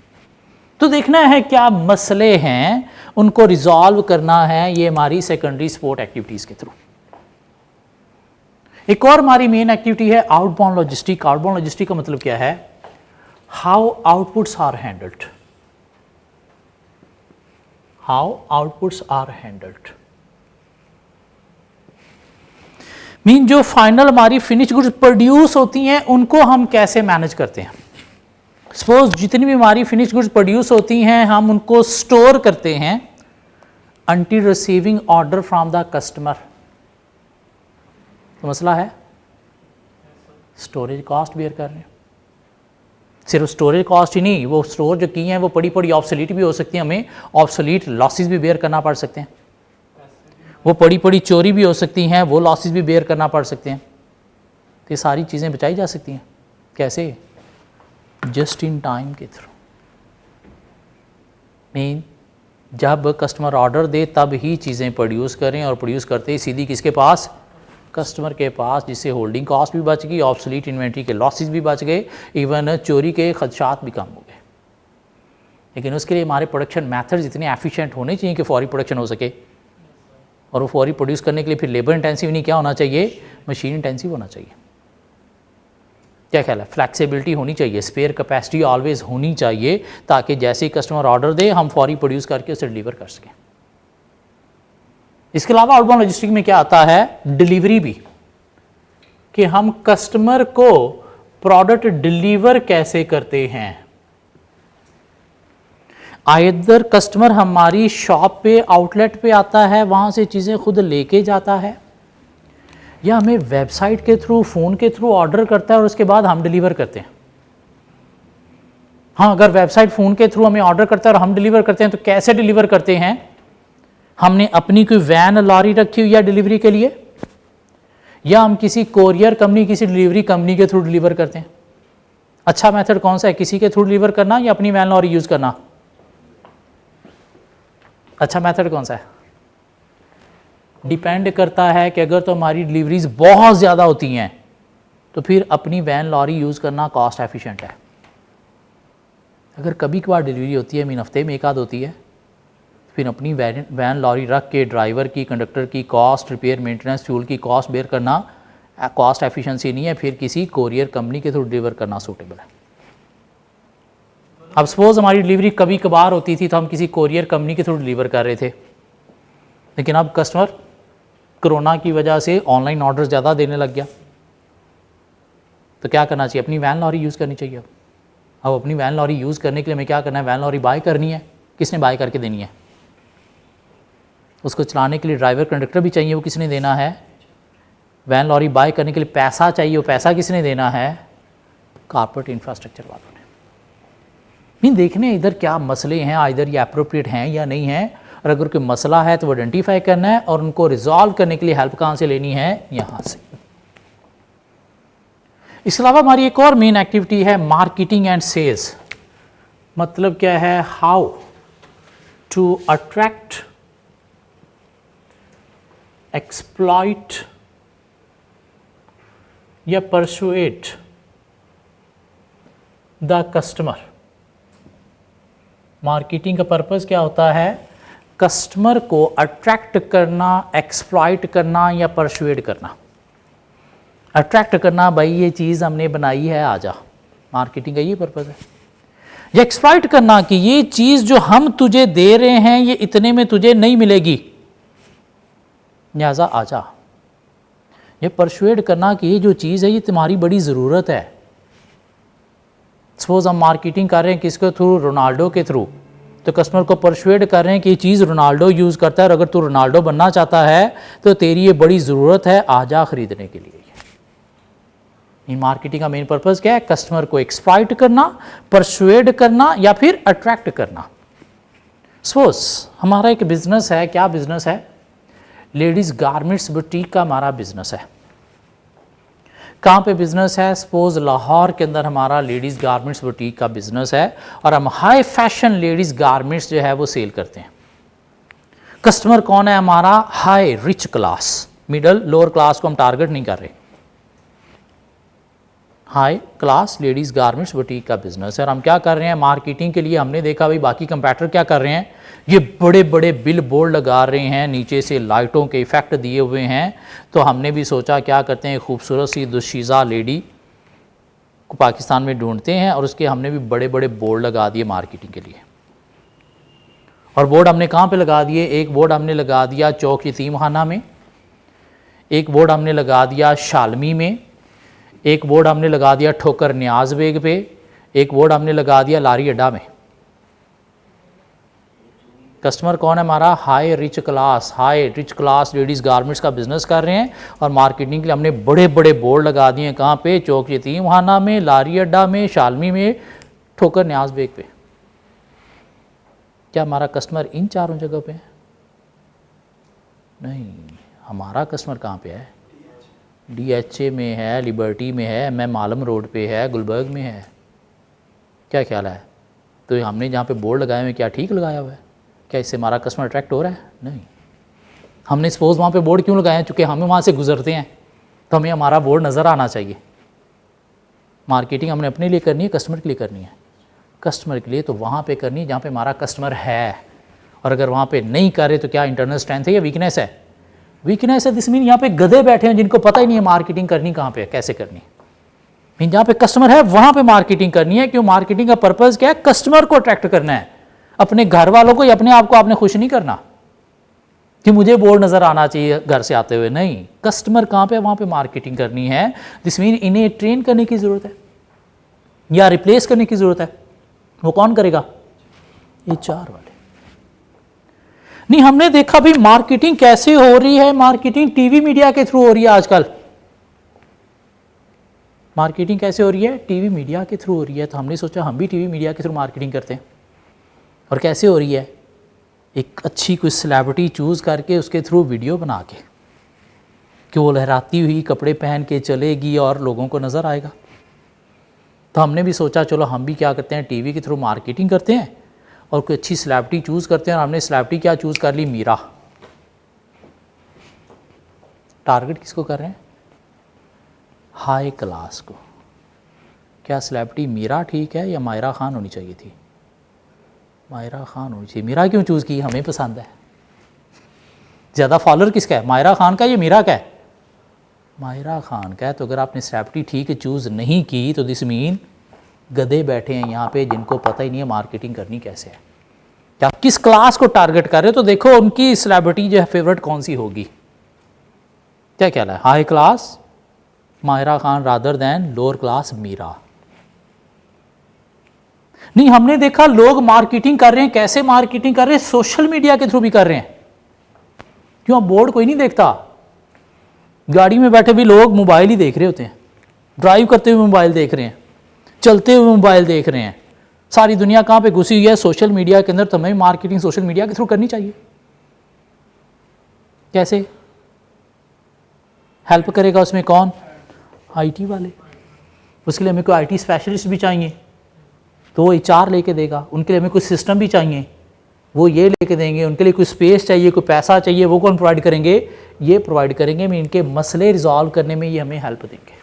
तो देखना है क्या मसले हैं, उनको रिजॉल्व करना है, ये हमारी सेकेंडरी सपोर्ट एक्टिविटीज़ के थ्रू। एक और हमारी मेन एक्टिविटी है आउटबाउंड लॉजिस्टिक। आउटबाउंड लॉजिस्टिक का मतलब क्या है? How outputs are handled. How outputs are handled mean जो फाइनल हमारी फिनिश गुड्स प्रोड्यूस होती हैं उनको हम कैसे मैनेज करते हैं। सपोज जितनी भी हमारी फिनिश गुड्स प्रोड्यूस होती हैं हम उनको स्टोर करते हैं until receiving order from the customer. तो मसला है स्टोरेज कॉस्ट बेयर कर रहे हैं। सिर्फ स्टोरेज कॉस्ट ही नहीं, वो स्टोर जो की हैं वो पड़ी पड़ी ऑब्सोलीट भी हो सकती हैं, हमें ऑब्सोलीट लॉसेस भी बेयर करना पड़ सकते हैं। वो पड़ी पड़ी चोरी भी हो सकती हैं, वो लॉसेस भी बेयर करना पड़ सकते हैं। तो ये सारी चीज़ें बचाई जा सकती हैं। कैसे? जस्ट इन टाइम के थ्रू। मीन जब कस्टमर ऑर्डर दे तब ही चीज़ें प्रोड्यूस करें, और प्रोड्यूस करते ही सीधी किसके पास? कस्टमर के पास, जिससे होल्डिंग कॉस्ट भी बच गई, ऑब्सोलीट इन्वेंट्री के लॉसेस भी बच गए, इवन चोरी के खदशात भी कम हो गए। लेकिन उसके लिए हमारे प्रोडक्शन मैथड्स इतने एफिशिएंट होने चाहिए कि फौरी प्रोडक्शन हो सके। और वो फौरी प्रोड्यूस करने के लिए फिर लेबर इंटेंसिव नहीं, क्या होना चाहिए? मशीन इंटेंसिव होना चाहिए। क्या ख्याल है? फ्लैक्सिबिलिटी होनी चाहिए, स्पेयर कैपेसिटी ऑलवेज होनी चाहिए, ताकि जैसे ही कस्टमर ऑर्डर दे हम फौरी प्रोड्यूस करके उसे डिलीवर कर सकें। इसके अलावा आउटबाउंड लॉजिस्टिक में क्या आता है? डिलीवरी भी, कि हम कस्टमर को प्रोडक्ट डिलीवर कैसे करते हैं। आइदर कस्टमर हमारी शॉप पे, आउटलेट पे आता है, वहाँ से चीज़ें खुद लेके जाता है, या हमें वेबसाइट के थ्रू, फ़ोन के थ्रू ऑर्डर करता है और उसके बाद हम डिलीवर करते हैं। हाँ, अगर वेबसाइट, फ़ोन के थ्रू हमें ऑर्डर करता है और हम डिलीवर करते हैं, तो कैसे डिलीवर करते हैं? हमने अपनी कोई वैन लॉरी रखी हुई है डिलीवरी के लिए, या हम किसी कोरियर कंपनी, किसी डिलीवरी कंपनी के थ्रू डिलीवर करते हैं। अच्छा मेथड कौन सा है? किसी के थ्रू डिलीवर करना या अपनी वैन लॉरी यूज़ करना? अच्छा मेथड कौन सा है? डिपेंड करता है कि अगर तो हमारी डिलीवरीज बहुत ज़्यादा होती हैं तो फिर अपनी वैन लॉरी यूज़ करना कॉस्ट एफिशिएंट है। अगर कभी कभार डिलीवरी होती है, मीन हफ्ते में एक आध होती है, फिर अपनी वैन लॉरी रख के ड्राइवर की, कंडक्टर की कॉस्ट, रिपेयर, मेंटेनेंस, फ्यूल की कॉस्ट बेयर करना कॉस्ट एफिशिएंसी नहीं है। फिर किसी कोरियर कंपनी के थ्रू डिलीवर करना सूटेबल है। अब सपोज हमारी डिलीवरी कभी कभार होती थी तो हम किसी कोरियर कंपनी के थ्रू डिलीवर कर रहे थे, लेकिन अब कस्टमर कोरोना की वजह से ऑनलाइन ऑर्डर ज़्यादा देने लग गया, तो क्या करना चाहिए? अपनी वैन लॉरी यूज़ करनी चाहिए। अब अपनी वैन लॉरी यूज़ करने के लिए हमें क्या करना है? वैन लॉरी बाय करनी है। किसने बाय करके देनी है? उसको चलाने के लिए ड्राइवर, कंडक्टर भी चाहिए, वो किसने देना है? वैन लॉरी बाय करने के लिए पैसा चाहिए, वो पैसा किसने देना है? कॉर्पोरेट इंफ्रास्ट्रक्चर वालों ने। नहीं देखने इधर क्या मसले हैं, इधर ये अप्रोप्रिएट हैं या नहीं है, और अगर कोई मसला है तो वो आइडेंटिफाई करना है और उनको रिजॉल्व करने के लिए हेल्प कहाँ से लेनी है? यहाँ से। इसके अलावा हमारी एक और मेन एक्टिविटी है मार्केटिंग एंड सेल्स। मतलब क्या है? हाउ टू अट्रैक्ट, एक्सप्लॉइट या परसुएट द कस्टमर। मार्केटिंग का पर्पस क्या होता है? कस्टमर को अट्रैक्ट करना, एक्सप्लॉइट करना या परसुएट करना। अट्रैक्ट करना, भाई ये चीज़ हमने बनाई है, आजा। मार्केटिंग का ये पर्पस है। या एक्सप्लॉइट करना कि ये चीज़ जो हम तुझे दे रहे हैं ये इतने में तुझे नहीं मिलेगी, लिहाजा आजा। ये परसुएट करना कि ये जो चीज़ है ये तुम्हारी बड़ी ज़रूरत है। सपोज हम मार्केटिंग कर रहे हैं किसके थ्रू? रोनाल्डो के थ्रू। तो कस्टमर को परसुएट कर रहे हैं कि ये चीज़ रोनाल्डो यूज़ करता है और अगर तू रोनाल्डो बनना चाहता है तो तेरी ये बड़ी ज़रूरत है, आजा ख़रीदने के लिए। इन मार्केटिंग का मेन पर्पस क्या है? कस्टमर को एक्सप्लॉइट करना, परसुएट करना या फिर अट्रैक्ट करना। सपोज हमारा एक बिजनेस है, क्या बिजनेस है? लेडीज़ गारमेंट्स बुटीक का हमारा बिजनेस है। कहाँ पे बिजनेस है? सपोज लाहौर के अंदर हमारा लेडीज़ गारमेंट्स बुटीक का बिजनेस है और हम हाई फैशन लेडीज़ गारमेंट्स जो है वो सेल करते हैं। कस्टमर कौन है हमारा? High rich class, middle lower class को हम टारगेट नहीं कर रहे। High class ladies garments boutique का बिजनेस है और हम क्या कर रहे हैं? मार्केटिंग के लिए हमने देखा भाई बाकी कंपैटर क्या कर रहे हैं, ये बड़े बड़े बिल बोर्ड लगा रहे हैं, नीचे से लाइटों के इफेक्ट दिए हुए हैं। तो हमने भी सोचा क्या करते हैं, खूबसूरत सी दुशीज़ा लेडी को पाकिस्तान में ढूंढते हैं और उसके हमने भी बड़े बड़े बोर्ड लगा दिए मार्केटिंग के लिए। और बोर्ड हमने कहाँ पे लगा दिए? एक बोर्ड हमने लगा दिया चौक यतीम खाना में, एक बोर्ड हमने लगा दिया शालमी में, एक बोर्ड हमने लगा दिया ठोकर न्याज बेग पे, एक बोर्ड हमने लगा दिया लारी अड्डा में। कस्टमर कौन है हमारा? High rich class ladies garments का बिजनेस कर रहे हैं और मार्केटिंग के लिए हमने बड़े बड़े बोर्ड लगा दिए हैं। कहाँ पे? चौक यतीम खाना में, लारी अड्डा में, शालमी में, ठोकर न्याज बेग पे। क्या हमारा कस्टमर इन चारों जगह पे है? नहीं, हमारा कस्टमर कहाँ पे है? DHA में है, लिबर्टी में है, MM आलम रोड पे है, गुलबर्ग में है। क्या ख्याल है? तो हमने जहाँ पे बोर्ड लगाए हुए क्या ठीक लगाया हुआ है? क्या इससे हमारा कस्टमर अट्रैक्ट हो रहा है? नहीं। हमने सपोज वहाँ पे बोर्ड क्यों लगाए हैं? चूँकि हमें वहाँ से गुजरते हैं तो हमें हमारा बोर्ड नज़र आना चाहिए। मार्केटिंग हमने अपने लिए करनी है, कस्टमर के लिए करनी है। कस्टमर के लिए तो वहाँ पे करनी है जहाँ पे हमारा कस्टमर है, और अगर वहाँ पे नहीं कर रहे तो क्या इंटरनल स्ट्रेंथ है या वीकनेस है? वीकनेस है। दिस मीन यहाँ पे गधे बैठे हैं जिनको पता ही नहीं है मार्केटिंग करनी कहाँ पे है, कैसे करनी है। मीन जहाँ पे कस्टमर है वहाँ पे मार्केटिंग करनी है। क्यों? मार्केटिंग का पर्पज़ क्या है? कस्टमर को अट्रैक्ट करना है, अपने घर वालों को या अपने आप को आपने खुश नहीं करना कि मुझे बोर्ड नज़र आना चाहिए घर से आते हुए। नहीं, कस्टमर कहाँ पे? वहाँ पे मार्केटिंग करनी है। दिस मीन इन्हें ट्रेन करने की ज़रूरत है या रिप्लेस करने की ज़रूरत है। वो कौन करेगा? ये चार वाले। नहीं, हमने देखा भी मार्केटिंग कैसे हो रही है। मार्केटिंग टीवी मीडिया के थ्रू हो रही है आजकल। मार्केटिंग कैसे हो रही है? टीवी मीडिया के थ्रू हो रही है। तो हमने सोचा हम भी टीवी मीडिया के थ्रू मार्केटिंग करते हैं। और कैसे हो रही है? एक अच्छी कोई सेलिब्रिटी चूज़ करके उसके थ्रू वीडियो बना के कि वो लहराती हुई कपड़े पहन के चलेगी और लोगों को नज़र आएगा। तो हमने भी सोचा चलो हम भी क्या करते हैं, टीवी के थ्रू मार्केटिंग करते हैं और कोई अच्छी सेलिब्रिटी चूज़ करते हैं। और हमने सेलिब्रिटी क्या चूज़ कर ली? मीरा। टारगेट किसको कर रहे हैं? हाई क्लास को। क्या सेलिब्रिटी मीरा ठीक है या मायरा खान होनी चाहिए थी? मायरा खान होनी चाहिए। मीरा क्यों चूज़ की? हमें पसंद है। ज़्यादा फॉलोअर किसका है? मायरा खान का या मीरा का है? मायरा खान का है। तो अगर आपने सेलिब्रिटी ठीक चूज़ नहीं की तो दिस मीन गधे बैठे हैं यहाँ पे जिनको पता ही नहीं है मार्केटिंग करनी कैसे है। क्या आप किस क्लास को टारगेट कर रहे हो? तो देखो उनकी सेलिब्रिटी जो है फेवरेट कौन सी होगी। क्या ख्याल है? High class Maira Khan rather than lower class Meera. नहीं, हमने देखा लोग मार्केटिंग कर रहे हैं। कैसे मार्केटिंग कर रहे हैं? सोशल मीडिया के थ्रू भी कर रहे हैं। क्यों? बोर्ड कोई नहीं देखता। गाड़ी में बैठे भी लोग मोबाइल ही देख रहे होते हैं, ड्राइव करते हुए मोबाइल देख रहे हैं, चलते हुए मोबाइल देख रहे हैं। सारी दुनिया कहाँ पे घुसी हुई है? सोशल मीडिया के अंदर। तो हमें मार्केटिंग सोशल मीडिया के थ्रू करनी चाहिए। कैसे हेल्प करेगा उसमें? कौन? आईटी वाले। उसके लिए हमें कोई आईटी स्पेशलिस्ट भी चाहिए तो वो एचआर लेके देगा। उनके लिए हमें कोई सिस्टम भी चाहिए, वो ये लेके देंगे। उनके लिए कोई स्पेस चाहिए, कोई पैसा चाहिए, वो कौन प्रोवाइड करेंगे? ये प्रोवाइड करेंगे। मैं इनके मसले रिजॉल्व करने में ये हमें हेल्प देंगे।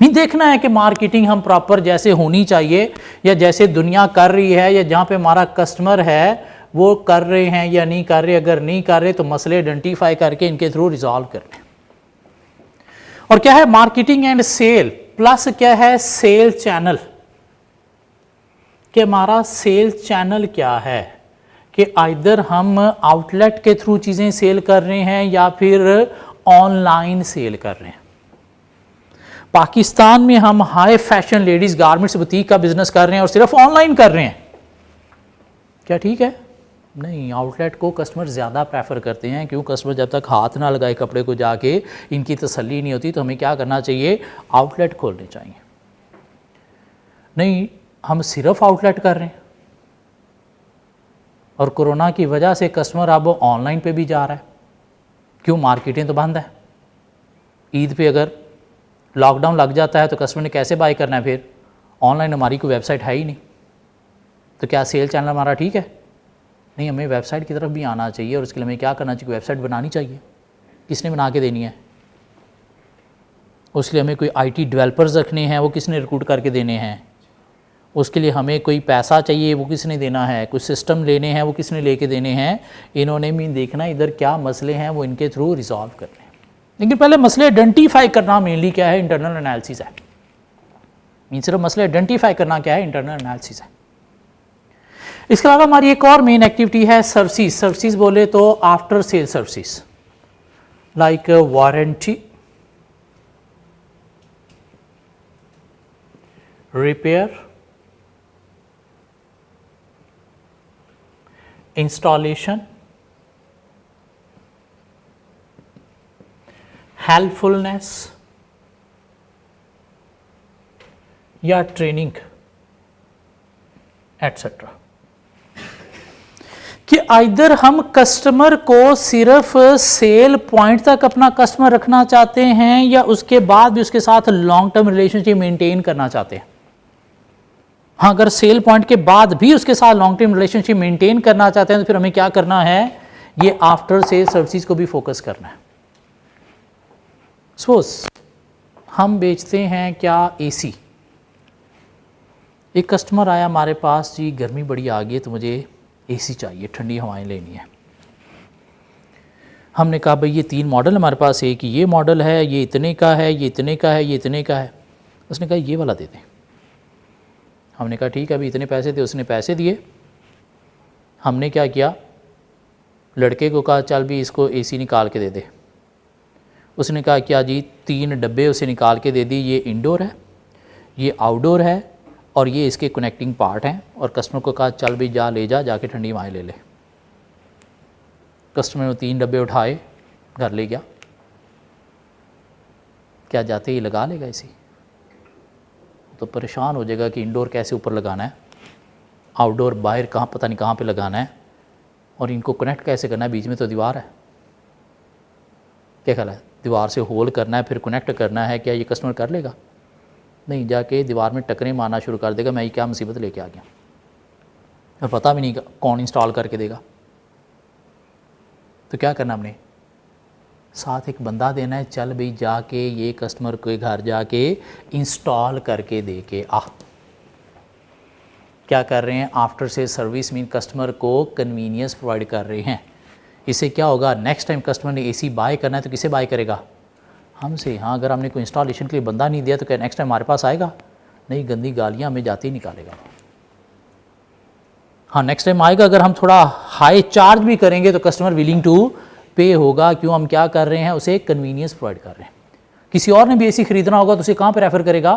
नहीं देखना है कि मार्केटिंग हम प्रॉपर जैसे होनी चाहिए या जैसे दुनिया कर रही है या जहाँ पे हमारा कस्टमर है वो कर रहे हैं या नहीं कर रहे। अगर नहीं कर रहे तो मसले आइडेंटिफाई करके इनके थ्रू रिजॉल्व करने। और क्या है? मार्केटिंग एंड सेल प्लस क्या है? Sale channel. कि हमारा सेल चैनल क्या है? कि आइदर हम आउटलेट के थ्रू चीज़ें सेल कर रहे हैं या फिर ऑनलाइन सेल कर रहे हैं। पाकिस्तान में हम high fashion ladies garments boutique का बिजनेस कर रहे हैं और सिर्फ ऑनलाइन कर रहे हैं। क्या ठीक है? नहीं, आउटलेट को कस्टमर ज़्यादा प्रेफर करते हैं। क्यों? कस्टमर जब तक हाथ ना लगाए कपड़े को जाके इनकी तसल्ली नहीं होती। तो हमें क्या करना चाहिए? आउटलेट खोलने चाहिए। नहीं, हम सिर्फ आउटलेट कर रहे हैं और कोरोना की वजह से कस्टमर अब ऑनलाइन पे भी जा रहा है। क्यों? मार्केटिंग तो बंद है। ईद पे अगर लॉकडाउन लग जाता है तो कस्टमर ने कैसे बाय करना है? फिर ऑनलाइन हमारी कोई वेबसाइट है ही नहीं। तो क्या सेल चैनल हमारा ठीक है? नहीं, हमें वेबसाइट की तरफ भी आना चाहिए। और उसके लिए हमें क्या करना चाहिए? वेबसाइट बनानी चाहिए। किसने बना के देनी है? उसके लिए हमें कोई आईटी डेवलपर्स रखने हैं, वो किसने रिक्रूट करके देने हैं? उसके लिए हमें कोई पैसा चाहिए, वो किसने देना है? कुछ सिस्टम लेने हैं, वो किसने लेके देने हैं? इन्होंने भी देखना इधर क्या मसले हैं वो इनके थ्रू रिजॉल्व करने हैं। लेकिन पहले मसले आइडेंटिफाई करना मेनली क्या है? इंटरनल एनालिसिस है। मीन सिर्फ मसले आइडेंटिफाई करना क्या है? इंटरनल एनालिसिस है। इसके अलावा हमारी एक और मेन एक्टिविटी है सर्विसेज। सर्विसेज बोले तो after sale services like warranty, repair, installation, helpfulness या ट्रेनिंग एटसेट्रा। कि आइदर हम कस्टमर को सिर्फ सेल पॉइंट तक अपना कस्टमर रखना चाहते हैं या उसके बाद भी उसके साथ लॉन्ग टर्म रिलेशनशिप मेंटेन करना चाहते हैं। हाँ, अगर सेल पॉइंट के बाद भी उसके साथ लॉन्ग टर्म रिलेशनशिप मेंटेन करना चाहते हैं तो फिर हमें क्या करना है? ये आफ्टर सेल सर्विसेज को भी फोकस करना है। सपोज हम बेचते हैं क्या? एसी। एक कस्टमर आया हमारे पास, जी गर्मी बड़ी आ गई है तो मुझे एसी चाहिए, ठंडी हवाएं लेनी है। हमने कहा भाई ये 3 मॉडल हमारे पास है, कि ये मॉडल है, ये इतने का है, ये इतने का है, ये इतने का है। उसने कहा ये वाला दे दें। हमने कहा ठीक है, अभी इतने पैसे थे। उसने पैसे दिए। हमने क्या किया? लड़के को कहा चल भी इसको एसी निकाल के दे दे। उसने कहा क्या जी? 3 डब्बे उसे निकाल के दे दी। ये इंडोर है, ये आउटडोर है और ये इसके कनेक्टिंग पार्ट हैं। और कस्टमर को कहा चल भी जा ले जा, जाके ठंडी हवाएं ले ले। कस्टमर ने 3 डब्बे उठाए, घर ले गया। क्या जाते ही लगा लेगा एसी? तो परेशान हो जाएगा कि इंडोर कैसे ऊपर लगाना है, आउटडोर बाहर कहाँ पता नहीं कहाँ पे लगाना है, और इनको कनेक्ट कैसे करना है? बीच में तो दीवार है। क्या ख्याल है? दीवार से होल करना है, फिर कनेक्ट करना है। क्या ये कस्टमर कर लेगा? नहीं, जाके दीवार में टकरे मारना शुरू कर देगा, मैं ये क्या मुसीबत लेके आ गया, और पता भी नहीं कौन इंस्टॉल करके देगा। तो क्या करना हमने? साथ एक बंदा देना है, चल भाई जाके ये कस्टमर के घर जाके इंस्टॉल करके दे के आ। क्या कर रहे हैं? आफ्टर से सर्विस मीन कस्टमर को कन्वीनियंस प्रोवाइड कर रहे हैं। इससे क्या होगा? नेक्स्ट टाइम कस्टमर ने एसी बाय करना है तो किसे बाय करेगा? हमसे। हाँ, अगर हमने कोई इंस्टॉलेशन के लिए बंदा नहीं दिया तो क्या नेक्स्ट टाइम हमारे पास आएगा? नहीं, गंदी गालियाँ हमें जाते ही निकालेगा। हाँ, नेक्स्ट टाइम आएगा अगर हम थोड़ा हाई चार्ज भी करेंगे तो कस्टमर विलिंग टू पे होगा। क्यों? हम क्या कर रहे हैं? उसे कन्वीनियंस प्रोवाइड कर रहे हैं। किसी और ने भी एसी खरीदना होगा तो उसे कहाँ पर रेफर करेगा?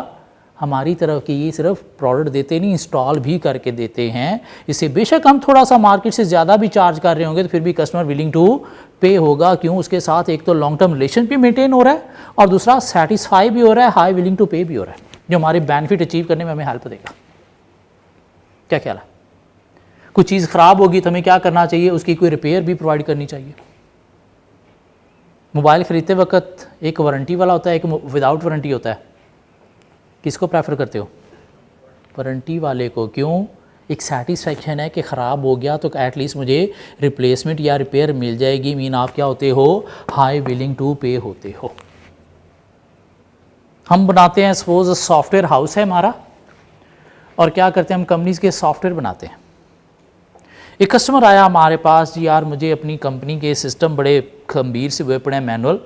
हमारी तरफ कि ये सिर्फ प्रोडक्ट देते नहीं, इंस्टॉल भी करके देते हैं। इससे बेशक हम थोड़ा सा मार्केट से ज़्यादा भी चार्ज कर रहे होंगे तो फिर भी कस्टमर विलिंग टू पे होगा। क्यों? उसके साथ एक तो लॉन्ग टर्म रिलेशन भी मेंटेन हो रहा है और दूसरा सेटिस्फाई भी हो रहा है, हाई विलिंग टू पे भी हो रहा है, जो हमारे बेनिफिट अचीव करने में हमें हेल्प देगा। क्या ख्याल है? कुछ चीज़ ख़राब होगी तो हमें क्या करना चाहिए? उसकी कोई रिपेयर भी प्रोवाइड करनी चाहिए। मोबाइल ख़रीदते वक्त एक वारंटी वाला होता है, एक विदाउट वारंटी होता है। किसको प्रेफर करते हो? वारंटी वाले को। क्यों? एक सेटिस्फैक्शन है कि ख़राब हो गया तो एटलीस्ट मुझे रिप्लेसमेंट या रिपेयर मिल जाएगी। मीन आप क्या होते हो? हाई विलिंग टू पे होते हो। हम बनाते हैं, सपोज सॉफ्टवेयर हाउस है हमारा, और क्या करते हैं हम? कंपनीज़ के सॉफ्टवेयर बनाते हैं। एक कस्टमर आया हमारे पास, जी यार मुझे अपनी कंपनी के सिस्टम बड़े गंभीर से हुए पड़े हैं मैनुअल,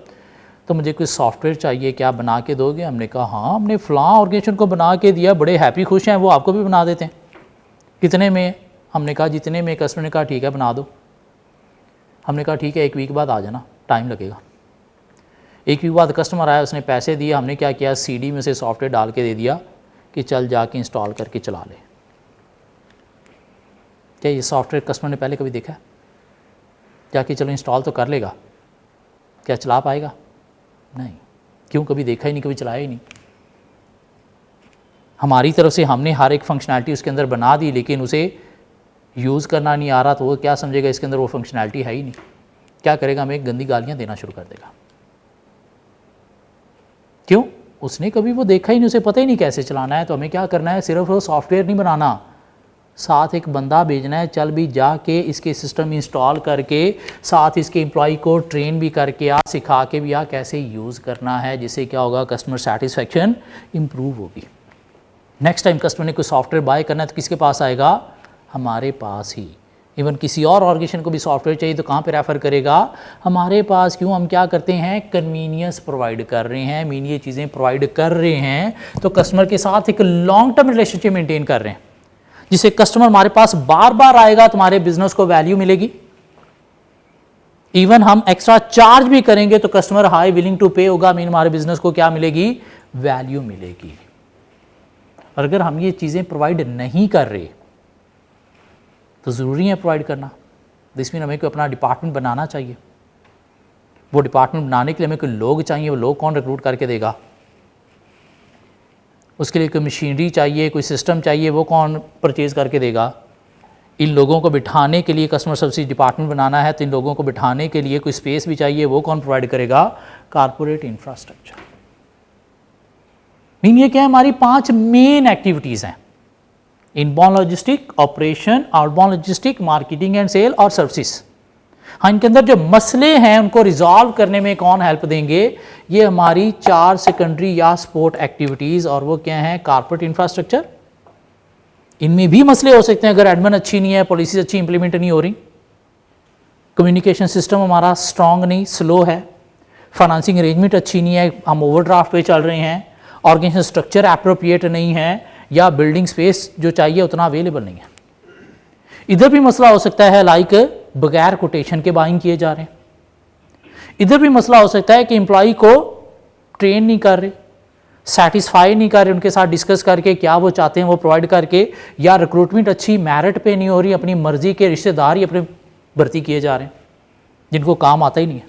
तो मुझे कोई सॉफ्टवेयर चाहिए, क्या बना के दोगे? हमने कहा हाँ, हमने फ़लाँ ऑर्गेनाइजेशन को बना के दिया, बड़े हैप्पी खुश हैं, वो आपको भी बना देते हैं। कितने में? हमने कहा जितने में। कस्टमर ने कहा ठीक है बना दो। हमने कहा ठीक है, 1 वीक बाद आ जाना, टाइम लगेगा। 1 वीक बाद कस्टमर आया, उसने पैसे दिए। हमने क्या किया? CD में से सॉफ्टवेयर डाल के दे दिया कि चल जाके इंस्टॉल करके चला ले। क्या ये सॉफ्टवेयर कस्टमर ने पहले कभी देखा है? जाके चलो इंस्टॉल तो कर लेगा, क्या चला पाएगा? नहीं। क्यों? कभी देखा ही नहीं, कभी चलाया ही नहीं। हमारी तरफ से हमने हर एक फंक्शनैलिटी उसके अंदर बना दी, लेकिन उसे यूज़ करना नहीं आ रहा तो वो क्या समझेगा इसके अंदर वो फंक्शनैलिटी है ही नहीं। क्या करेगा? हमें गंदी गालियाँ देना शुरू कर देगा। क्यों? उसने कभी वो देखा ही नहीं, उसे पता ही नहीं कैसे चलाना है। तो हमें क्या करना है? सिर्फ वो सॉफ्टवेयर नहीं बनाना, साथ एक बंदा भेजना है, चल भी जाके इसके सिस्टम इंस्टॉल करके साथ इसके एम्प्लॉय को ट्रेन भी करके आ, सिखा के भी आ कैसे यूज़ करना है, जिससे क्या होगा? कस्टमर सेटिस्फैक्शन इम्प्रूव होगी। नेक्स्ट टाइम कस्टमर ने कोई सॉफ्टवेयर बाय करना है तो किसके पास आएगा? हमारे पास ही। इवन किसी और ऑर्गेनाइजेशन को भी सॉफ्टवेयर चाहिए तो कहाँ पे रेफ़र करेगा? हमारे पास। क्यों? हम क्या करते हैं? कन्वीनियंस प्रोवाइड कर रहे हैं। मीन ये चीज़ें प्रोवाइड कर रहे हैं तो कस्टमर के साथ एक लॉन्ग टर्म रिलेशनशिप मेंटेन कर रहे हैं, जिससे कस्टमर हमारे पास बार बार आएगा, तुम्हारे बिजनेस को वैल्यू मिलेगी। इवन हम एक्स्ट्रा चार्ज भी करेंगे तो कस्टमर हाई विलिंग टू पे होगा। मीन हमारे बिजनेस को क्या मिलेगी? वैल्यू मिलेगी। और अगर हम ये चीज़ें प्रोवाइड नहीं कर रहे तो ज़रूरी है प्रोवाइड करना। दिस मीन हमें कोई अपना डिपार्टमेंट बनाना चाहिए। वो डिपार्टमेंट बनाने के लिए हमें कोई लोग चाहिए। वो लोग कौन रिक्रूट करके देगा? उसके लिए कोई मशीनरी चाहिए, कोई सिस्टम चाहिए, वो कौन परचेज़ करके देगा? इन लोगों को बिठाने के लिए कस्टमर सर्विस डिपार्टमेंट बनाना है तो इन लोगों को बिठाने के लिए कोई स्पेस भी चाहिए, वो कौन प्रोवाइड करेगा? Corporate infrastructure. मीन ये क्या है? हमारी 5 मेन एक्टिविटीज़ हैं: inbound logistic, operation, outbound logistic, marketing and sale और सर्विसेज। हाँ, इनके अंदर जो मसले हैं उनको रिजॉल्व करने में कौन हेल्प देंगे? ये हमारी 4 सेकेंडरी या सपोर्ट एक्टिविटीज़। और वो क्या है? Corporate infrastructure. इनमें भी मसले हो सकते हैं अगर एडमिन अच्छी नहीं है, पॉलिसीज अच्छी इंप्लीमेंट नहीं हो रही, कम्युनिकेशन सिस्टम हमारा स्ट्रांग नहीं, स्लो है, फाइनेंसिंग अरेंजमेंट अच्छी नहीं है, हम ओवरड्राफ्ट पे चल रहे हैं, ऑर्गेनाइजेशन स्ट्रक्चर एप्रोप्रिएट नहीं है, या बिल्डिंग स्पेस जो चाहिए उतना अवेलेबल नहीं है। इधर भी मसला हो सकता है लाइक बगैर कोटेशन के बाइंग किए जा रहे हैं। इधर भी मसला हो सकता है कि एम्प्लॉय को ट्रेन नहीं कर रहे, सेटिस्फाई नहीं कर रहे, उनके साथ डिस्कस करके क्या वो चाहते हैं वो प्रोवाइड करके, या रिक्रूटमेंट अच्छी मेरिट पे नहीं हो रही, अपनी मर्जी के रिश्तेदार ही अपने भर्ती किए जा रहे हैं जिनको काम आता ही नहीं है।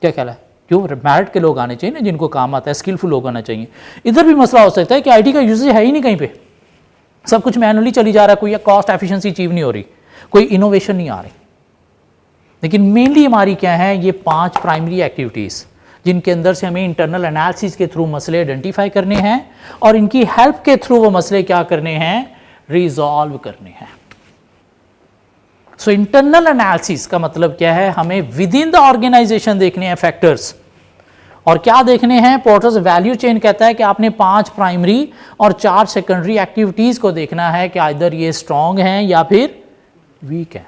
क्या ख्याल है? क्यों? मेरिट के लोग आने चाहिए ना, जिनको काम आता है, स्किलफुल लोग आना चाहिए। इधर भी मसला हो सकता है कि IT का यूजेज है ही नहीं कहीं पे, सब कुछ मैनुअली चली जा रहा है, कोई कॉस्ट एफिशिएंसी अचीव नहीं हो रही, कोई इनोवेशन नहीं आ रही। लेकिन मेनली हमारी क्या है? ये 5 प्राइमरी एक्टिविटीज़ जिनके अंदर से हमें इंटरनल एनालिसिस के थ्रू मसले आइडेंटिफाई करने हैं और इनकी हेल्प के थ्रू वो मसले क्या करने हैं? रिजॉल्व करने हैं। सो इंटरनल एनालिसिस का मतलब क्या है? हमें विद इन द ऑर्गेनाइजेशन देखने हैं फैक्टर्स, और क्या देखने हैं? पोर्टर्स वैल्यू चेन कहता है कि आपने 5 प्राइमरी और 4 सेकेंडरी एक्टिविटीज़ को देखना है कि इधर ये स्ट्रॉन्ग हैं या फिर वीक हैं,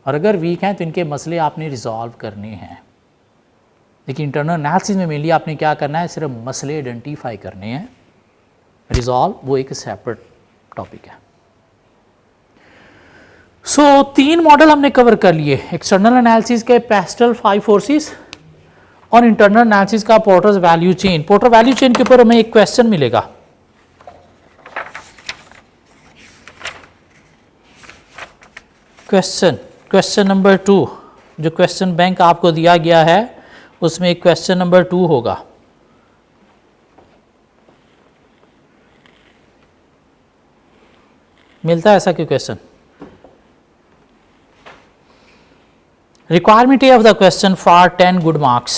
और अगर वीक हैं तो इनके मसले आपने रिजॉल्व करने हैं। लेकिन इंटरनल एनालिसिस में मेनली आपने क्या करना है? सिर्फ मसले आइडेंटिफाई करने हैं, रिजॉल्व वो एक सेपरेट टॉपिक है। सो 3 मॉडल हमने कवर कर लिए, एक्सटर्नल एनालिसिस के पेस्टल 5 फोर्सेस और इंटरनल एनालिसिस का porters value chain. Porter value chain के ऊपर हमें एक क्वेश्चन मिलेगा क्वेश्चन नंबर 2, जो क्वेश्चन बैंक आपको दिया गया है उसमें क्वेश्चन नंबर 2 होगा। मिलता है ऐसा क्यों question? Requirement of the question for 10 good marks.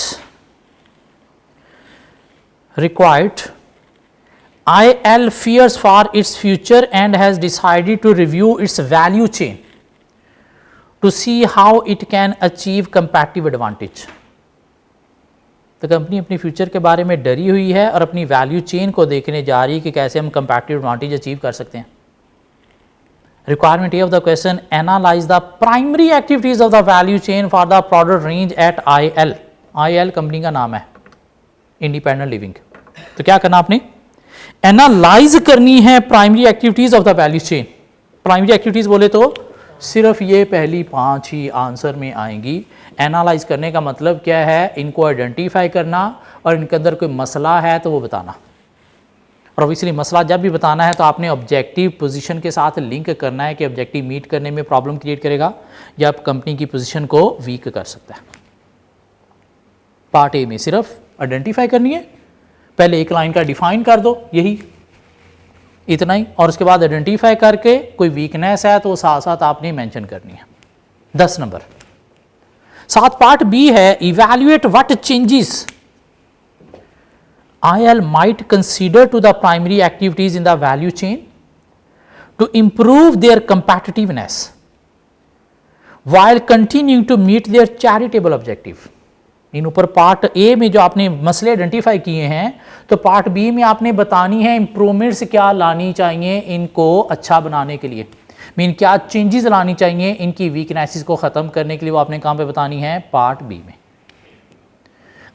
Required. IL fears for its future and has decided to review its value chain to see how it can achieve competitive advantage. तो company अपनी future के बारे में डरी हुई है और अपनी वैल्यू चेन को देखने जा रही है कि कैसे हम कंपैटिटिव एडवांटेज अचीव कर सकते हैं। Requirement of the question, analyze the primary activities of the value chain for the product range at IL. IL company का नाम है, इंडिपेंडेंट लिविंग। तो क्या करना आपने? एनालाइज करनी है primary activities of the value chain. Primary activities बोले तो सिर्फ ये पहली 5 ही आंसर में आएंगी। एनालाइज करने का मतलब क्या है? इनको आइडेंटिफाई करना और इनके अंदर कोई मसला है तो वो बताना। और ऑब्वियसली मसला जब भी बताना है तो आपने ऑब्जेक्टिव पोजीशन के साथ लिंक करना है कि ऑब्जेक्टिव मीट करने में प्रॉब्लम क्रिएट करेगा या कंपनी की पोजीशन को वीक कर सकता है। पार्ट ए में सिर्फ आइडेंटिफाई करनी है, पहले एक लाइन का डिफाइन कर दो, यही इतना ही, और उसके बाद आइडेंटिफाई करके कोई वीकनेस है तो साथ साथ आपने मेंशन करनी है। 10 नंबर। साथ पार्ट बी है, evaluate what changes IL might consider to the primary activities in the value chain to improve their competitiveness while continuing to meet their charitable objective. इन ऊपर पार्ट ए में जो आपने मसले identify किए हैं तो पार्ट बी में आपने बतानी है इंप्रूवमेंट्स क्या लानी चाहिए इनको अच्छा बनाने के लिए, मीन क्या चेंजेस लानी चाहिए इनकी वीकनेसेस को ख़त्म करने के लिए, वो आपने कहाँ पे बतानी है? पार्ट बी में।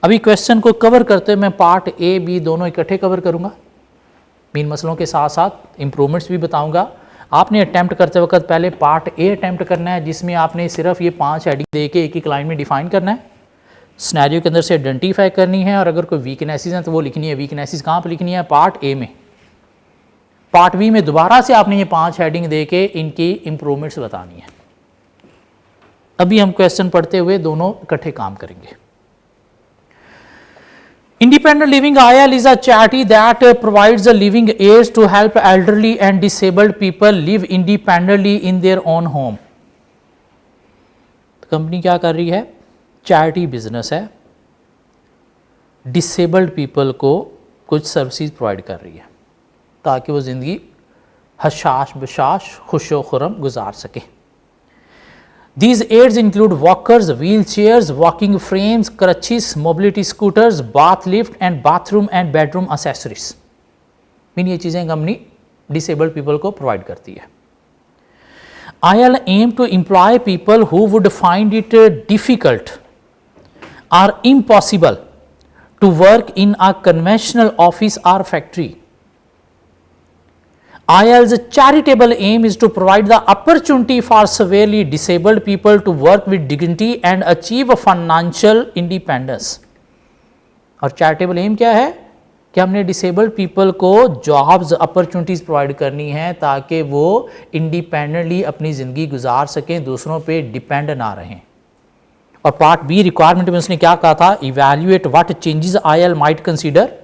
अभी क्वेश्चन को कवर करते हुए मैं पार्ट ए बी दोनों इकट्ठे कवर करूंगा, मीन मसलों के साथ साथ इंप्रूवमेंट्स भी बताऊंगा। आपने अटैम्प्ट करते वक्त पहले पार्ट ए अटैम्प्ट करना है जिसमें आपने सिर्फ ये 5 हेडिंग दे के एक लाइन में डिफाइन करना है, सिनेरियो के अंदर से आइडेंटिफाई करनी है और अगर कोई वीकनेसेस हैं तो वो लिखनी है। वीकनेसेस कहाँ पर लिखनी है? पार्ट ए में। पार्ट बी में दोबारा से आपने ये 5 हेडिंग दे के इनकी इंप्रूवमेंट्स बतानी है। अभी हम क्वेश्चन पढ़ते हुए दोनों इकट्ठे काम करेंगे। Independent Living IL is a charity that provides the living aids to help elderly and disabled people live independently in their own home. Company क्या कर रही है? चैरिटी बिजनेस है, डिसेबल्ड पीपल को कुछ सर्विसेज प्रोवाइड कर रही है ताकि वो ज़िंदगी हशाश बशाश खुशो खुरम गुजार सके। These aids include walkers, wheelchairs, walking frames, crutches, mobility scooters, bath lift and bathroom and bedroom accessories. Mean ये चीज़ें कंपनी disabled people को provide करती है। IL aim to employ people who would find it difficult or impossible to work in a conventional office or factory. IL's charitable aim is to provide the opportunity for severely disabled people to work with dignity and achieve financial independence. और charitable M क्या है कि हमने disabled people को jobs opportunities provide करनी है ताकि वो इंडिपेंडेंटली अपनी ज़िंदगी गुजार सकें, दूसरों पे डिपेंड ना रहें। और पार्ट बी रिक्वायरमेंट में उसने क्या कहा था? Evaluate what changes IL might consider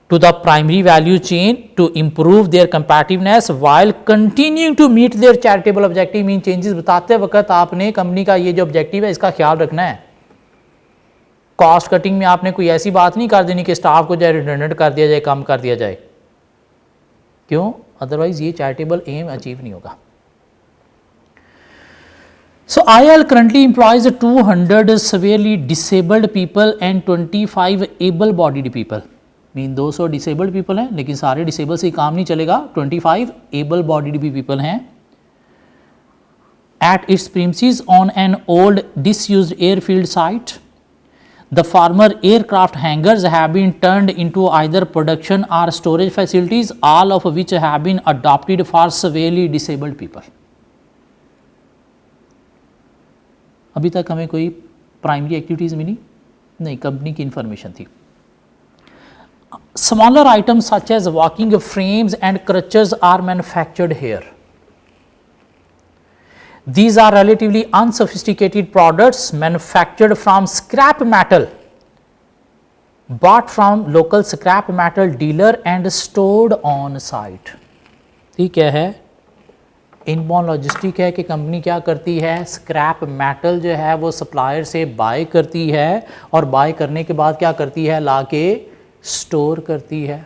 to the primary value chain to improve their competitiveness while continuing to meet their charitable objective. Mean changes बताते वक्त आपने कंपनी का ये जो ऑब्जेक्टिव है इसका ख्याल रखना है। कॉस्ट कटिंग में आपने कोई ऐसी बात नहीं कर देनी कि स्टाफ को जाए रिडंडेंट कर दिया जाए, कम कर दिया जाए, क्यों? अदरवाइज ये चैरिटेबल एम अचीव नहीं होगा। So IL currently employs 200 severely disabled people and 25 able-bodied people. Mean 200 disabled people हैं लेकिन सारे डिसेबल से काम नहीं चलेगा, 25 एबल बॉडीड भी पीपल हैं। At its premises on an old disused airfield site the former aircraft hangars have been turned into either production or storage facilities, all of which have been adopted for severely disabled people. अभी तक हमें कोई primary activities मिली नहीं, company की information थी। Smaller items such as walking frames and crutches are manufactured here. These are relatively unsophisticated products manufactured from scrap metal, bought from local scrap metal dealer and stored on site. ठीक है, inbound logistic है कि company क्या करती है, scrap metal जो है वो सप्लायर से बाय करती है और बाय करने के बाद क्या करती है, ला के स्टोर करती है.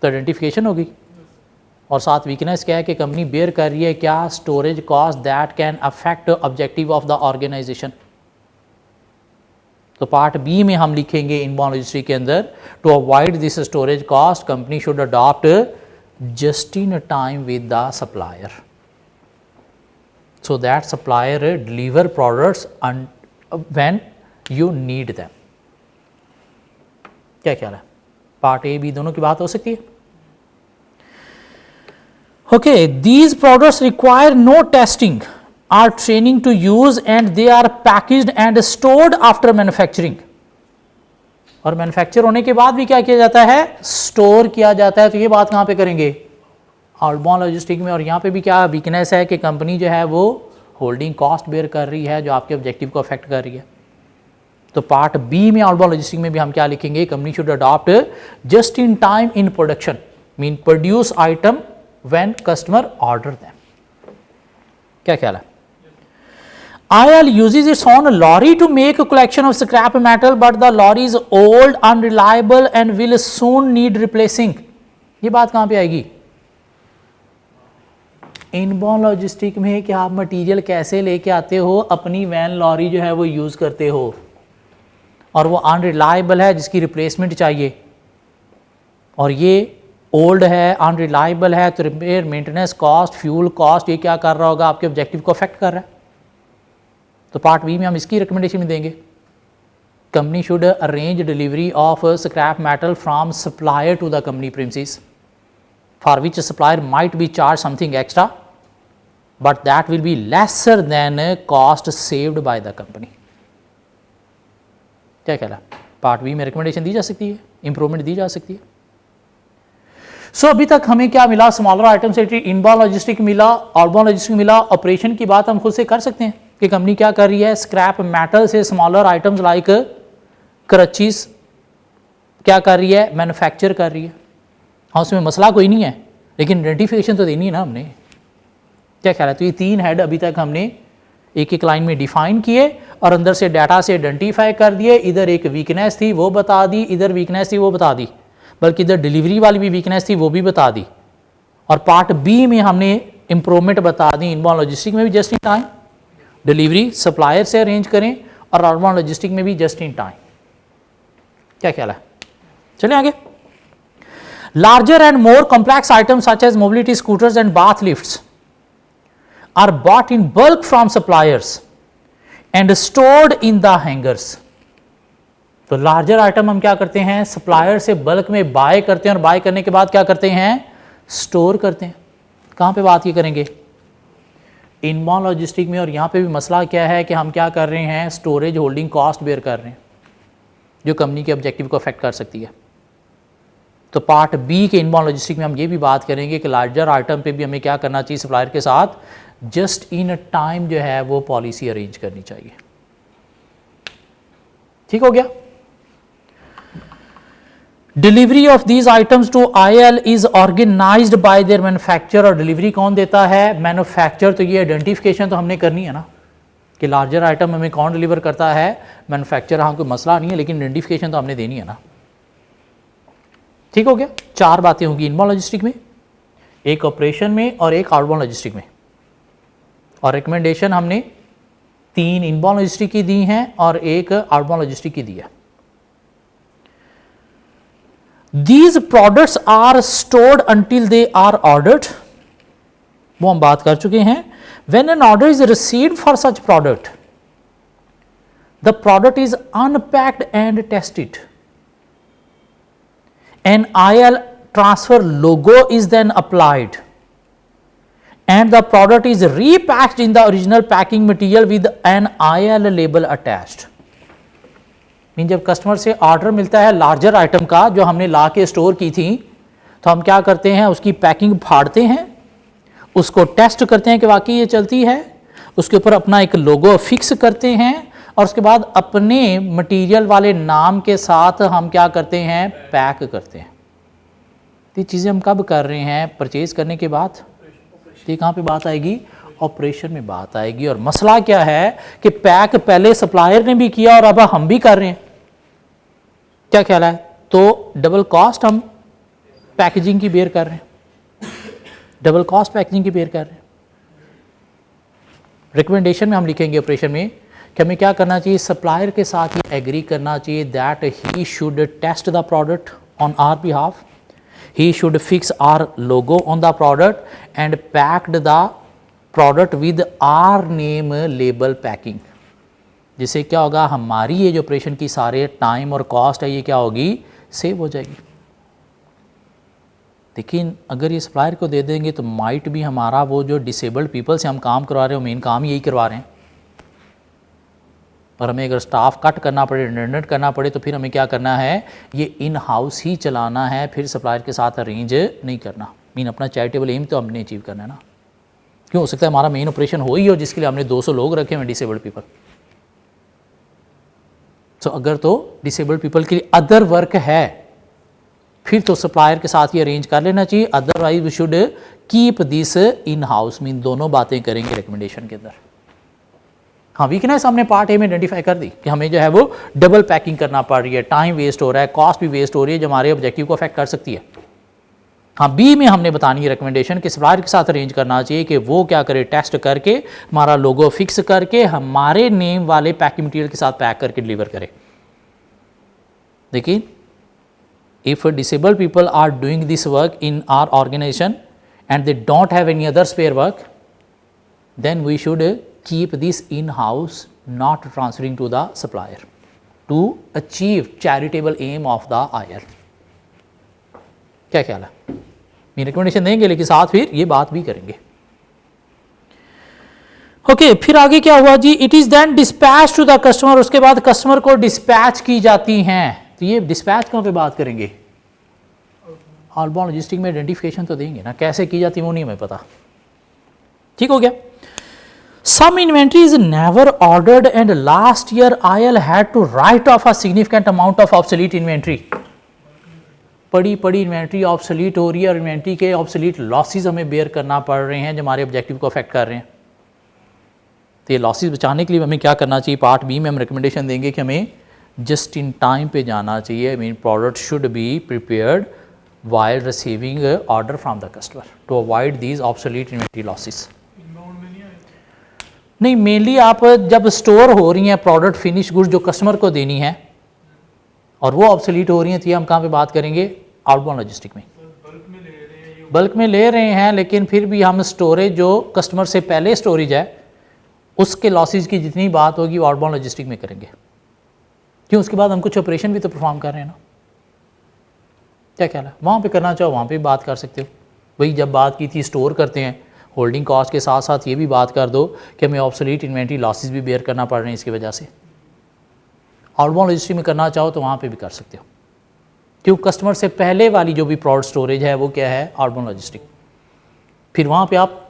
तो आइडेंटिफिकेशन होगी. और साथ वीकनेस क्या है कि कंपनी बेयर कर रही है क्या, storage cost that can affect objective of the organisation. तो पार्ट बी में हम लिखेंगे इनबाउंड लॉजिस्टिक के अंदर, to avoid this storage cost company should adopt just in time with the supplier, so that supplier deliver products when you need them. क्या ख्याल है, part A B दोनों की बात हो सकती है. Okay, these products require no testing or training to use and they are packaged and stored after manufacturing. और मैन्युफैक्चर होने के बाद भी क्या किया जाता है, स्टोर किया जाता है. तो ये बात कहाँ पे करेंगे, आउटबाउंड लॉजिस्टिक में. और यहाँ पे भी क्या वीकनेस है कि कंपनी जो है वो होल्डिंग कॉस्ट बेयर कर रही है जो आपके ऑब्जेक्टिव को अफेक्ट कर रही है. तो पार्ट बी में आउटबाउंड लॉजिस्टिक में भी हम क्या लिखेंगे, company should adopt just in time in production, mean produce item when customer order them. क्या ख्याल है. IL uses its own lorry to make a collection of scrap metal, but the lorry is old, unreliable and will soon need replacing. ये बात कहाँ पे आएगी, inbound logistic में कि आप मटेरियल कैसे लेके आते हो, अपनी वैन लॉरी जो है वो यूज़ करते हो और वो अनरिलायबल है जिसकी रिप्लेसमेंट चाहिए, और ये ओल्ड है, अनरिलायबल है, तो repair, maintenance cost, fuel cost, ये क्या कर रहा होगा, आपके ऑब्जेक्टिव को अफेक्ट कर रहा है. तो पार्ट बी में हम इसकी रिकमेंडेशन देंगे, company should arrange delivery of scrap metal from supplier to the company premises, for which supplier might be charge something extra but that will be lesser than cost saved by the company. क्या कहला, part B में recommendation दी जा सकती है, improvement दी जा सकती है. सो अभी तक हमें क्या मिला, स्मॉलर आइटम से इनबाउंड लॉजिस्टिक मिला, आउटबाउंड लॉजिस्टिक मिला. ऑपरेशन की बात हम खुद से कर सकते हैं कि कंपनी क्या कर रही है, स्क्रैप मेटल से स्मॉलर आइटम्स लाइक करचीज क्या कर रही है, मैन्युफैक्चर कर रही है. हाँ, उसमें मसला कोई नहीं है, लेकिन आइडेंटिफिकेशन तो देनी है ना हमने. क्या ख्याल है. तो ये तीन हेड अभी तक हमने एक एक लाइन में डिफाइन किए और अंदर से डाटा से आइडेंटिफाई कर दिए. इधर एक वीकनेस थी वो बता दी, इधर वीकनेस थी वो बता दी, बल्कि इधर डिलीवरी वाली भी वीकनेस थी वो भी बता दी. और पार्ट बी में हमने इंप्रूवमेंट बता दी. इनबाउंड लॉजिस्टिक में भी just in time delivery supplier से अरेंज करें और आउटबाउंड लॉजिस्टिक में भी जस्ट इन टाइम. क्या ख्याल है. चलिए आगे. Larger and more complex items such as mobility scooters and bath lifts are bought in bulk from suppliers and stored in the hangars. तो लार्जर आइटम हम क्या करते हैं, सप्लायर से बल्क में बाय करते हैं और बाय करने के बाद क्या करते हैं, स्टोर करते हैं. कहाँ पे बात ये करेंगे, इनबाउंड लॉजिस्टिक में. और यहाँ पे भी मसला क्या है कि हम क्या कर रहे हैं, स्टोरेज होल्डिंग कॉस्ट बेयर कर रहे हैं जो कंपनी के ऑब्जेक्टिव को अफेक्ट कर सकती है. तो पार्ट बी के इनबाउंड लॉजिस्टिक में हम ये भी बात करेंगे कि लार्जर आइटम पे भी हमें क्या करना चाहिए, सप्लायर के साथ जस्ट इन टाइम जो है वो पॉलिसी अरेंज करनी चाहिए. ठीक हो गया. Delivery of these items to IL is organised by their manufacturer. और डिलीवरी कौन देता है, मैन्युफैक्चरर. तो ये आइडेंटिफिकेशन तो हमने करनी है ना कि लार्जर आइटम हमें कौन डिलीवर करता है, मैन्युफैक्चरर. हाँ, कोई मसला नहीं है, लेकिन आइडेंटिफिकेशन तो हमने देनी है ना. ठीक हो गया. चार बातें होंगी इनबाउंड लॉजिस्टिक में, एक ऑपरेशन में और एक आउटबाउंड लॉजिस्टिक में. और रिकमेंडेशन हमने तीन इनबाउंड लॉजिस्टिक की दी हैं और एक आउटबाउंड लॉजिस्टिक की दी है. These products are stored until they are ordered. वो हम बात कर चुके हैं. When an order is received for such product, the product is unpacked and tested. An IL transfer logo is then applied, and the product is repackaged in the original packing material with an IL label attached. Mean जब customer से order मिलता है larger item का जो हमने ला के store की थी, तो हम क्या करते हैं, उसकी पैकिंग फाड़ते हैं, उसको टेस्ट करते हैं कि वाकई ये चलती है, उसके ऊपर अपना एक लोगो फिक्स करते हैं और उसके बाद अपने मटेरियल वाले नाम के साथ हम क्या करते हैं, पैक करते हैं। तो ये चीज़ें हम कब कर रहे हैं, परचेज करने के बाद। तो कहाँ पे बात आएगी, ऑपरेशन में बात आएगी। और मसला क्या है कि पैक पहले सप्लायर ने भी किया और अब हम भी कर रहे हैं, क्या ख्याल है। तो डबल कॉस्ट हम पैकेजिंग की बेयर कर रहे हैं, डबल कॉस्ट पैकेजिंग की बेयर कर रहे हैं। रिकमेंडेशन में हम लिखेंगे ऑपरेशन में कि हमें क्या करना चाहिए, सप्लायर के साथ ये एग्री करना चाहिए that he should test the product on our behalf, he should fix our logo on the product and packed the product with our name label packing। जिससे क्या होगा, हमारी ये जो ऑपरेशन की सारे टाइम और कॉस्ट है ये क्या होगी, सेव हो जाएगी। लेकिन अगर ये सप्लायर को दे देंगे तो माइट भी हमारा वो जो डिसेबल्ड पीपल से हम काम करवा रहे हो, मेन काम यही करवा रहे हैं, और हमें अगर स्टाफ कट करना पड़े, रिडंडेंट करना पड़े, तो फिर हमें क्या करना है, ये इन हाउस ही चलाना है, फिर सप्लायर के साथ अरेंज नहीं करना। मीन अपना चैरिटेबल एम तो हमने अचीव करना है ना। क्यों हो सकता है हमारा मेन ऑपरेशन हो ही हो जिसके लिए हमने 200 लोग रखे हुए डिसेबल्ड पीपल। तो अगर तो डिसेबल्ड पीपल के लिए अदर वर्क है फिर तो सप्लायर के साथ ही अरेंज कर लेना चाहिए, otherwise we should keep this in house. Mean दोनों बातें करेंगे रिकमेंडेशन के अंदर। हाँ, वीकनेस हमने पार्ट ए में आइडेंटिफाई कर दी कि हमें जो है वो डबल पैकिंग करना पड़ रही है, टाइम वेस्ट हो रहा है, कॉस्ट भी वेस्ट हो रही है, जो हमारे ऑब्जेक्टिव को अफेक्ट कर सकती है। हाँ, बी में हमने बतानी है रिकमेंडेशन कि सप्लायर के साथ अरेंज करना चाहिए कि वो क्या करे, टेस्ट करके हमारा लोगो फिक्स करके हमारे नेम वाले पैकिंग मटीरियल के साथ पैक करके डिलीवर करे। देखिए, if disabled people are doing this work in our organisation and they don't have any other spare work, then we should keep this in house, not transferring to the supplier to achieve charitable aim of the IR। क्या ख्याल है, मेरी recommendation देंगे लेकिन साथ फिर ये बात भी करेंगे। ओके, फिर आगे क्या हुआ जी, it is then dispatch to the customer. उसके बाद कस्टमर को डिस्पैच की जाती हैं। तो ये डिस्पैच कहाँ पे बात करेंगे, आउटबाउंड लॉजिस्टिक में आइडेंटिफिकेशन तो देंगे ना, कैसे की जाती है वो नहीं हमें पता। ठीक हो गया। Some inventory is never ordered and last year IL had to write off a significant amount of obsolete inventory। पड़ी इन्वेंट्री ऑब्सोलीट हो रही है और इन्वेंट्री के ऑब्सोलीट लॉसेस हमें बेयर करना पड़ रहे हैं जो हमारे ऑब्जेक्टिव को अफेक्ट कर रहे हैं। तो ये लॉसेस बचाने के लिए हमें क्या करना चाहिए, पार्ट बी में हम रिकमेंडेशन देंगे कि हमें जस्ट इन टाइम पे जाना चाहिए। Mean product should be prepared while receiving order from the customer to avoid these obsolete inventory losses। नहीं, मेनली आप जब स्टोर हो रही हैं प्रोडक्ट फिनिश गुड्स जो कस्टमर को देनी है और वो ऑब्सोलीट हो रही हैं, तो ये हम कहाँ पे बात करेंगे, आउटबाउंड लॉजिस्टिक में। बल्क में ले रहे हैं लेकिन फिर भी हम स्टोरेज जो कस्टमर से पहले स्टोरेज है उसके लॉसेज की जितनी बात होगी वो आउटबाउंड लॉजिस्टिक में करेंगे। क्यों, उसके बाद हम कुछ ऑपरेशन भी तो परफॉर्म कर रहे हैं ना। क्या ख्याल है, वहाँ पे करना चाहो वहाँ पे भी बात कर सकते हो। वही जब बात की थी स्टोर करते हैं होल्डिंग कॉस्ट के साथ साथ ये भी बात कर दो कि हमें ऑब्सोलीट इन्वेंट्री लॉसेस भी बेयर करना पड़ रहे हैं इसकी वजह से। आउटबाउंड लॉजिस्टिक में करना चाहो तो वहाँ पे भी कर सकते हो। क्यों, कस्टमर से पहले वाली जो भी प्रोडक्ट स्टोरेज है वो क्या है, आउटबाउंड लॉजिस्टिक। फिर वहाँ पे आप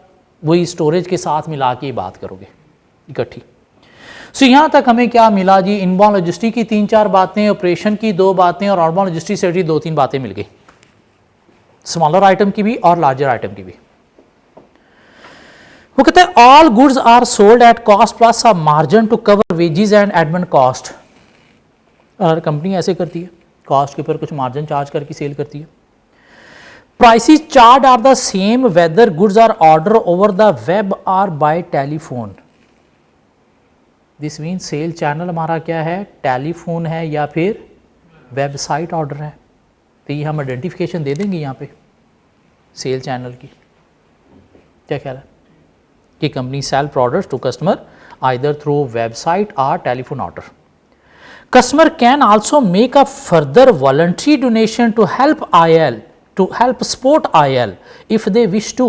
वही स्टोरेज के साथ मिला के बात करोगे इकट्ठी। सो यहाँ तक हमें क्या मिला जी, इनबाउंड लॉजिस्टिक की 3-4 बातें, ऑपरेशन की 2 बातें और आउटबाउंड लॉजिस्टिक से 2-3 बातें मिल गई, स्मॉलर आइटम की भी और लार्जर आइटम की भी। वो कहते हैं all goods are sold at cost plus a margin to cover wages and admin cost. और कंपनी ऐसे करती है, कॉस्ट के ऊपर कुछ मार्जिन चार्ज करके सेल करती है। Prices charge are the same whether goods are order over the web or by telephone. This mean sale channel हमारा क्या है, टेलीफोन है या फिर वेबसाइट ऑर्डर है। तो ये हम आइडेंटिफिकेशन दे देंगे यहाँ पे सेल चैनल की। क्या ख्याल है कि company sell products to customer either through website और telephone order. Customer can also make a further voluntary donation to help IL, to help support IL if they wish to.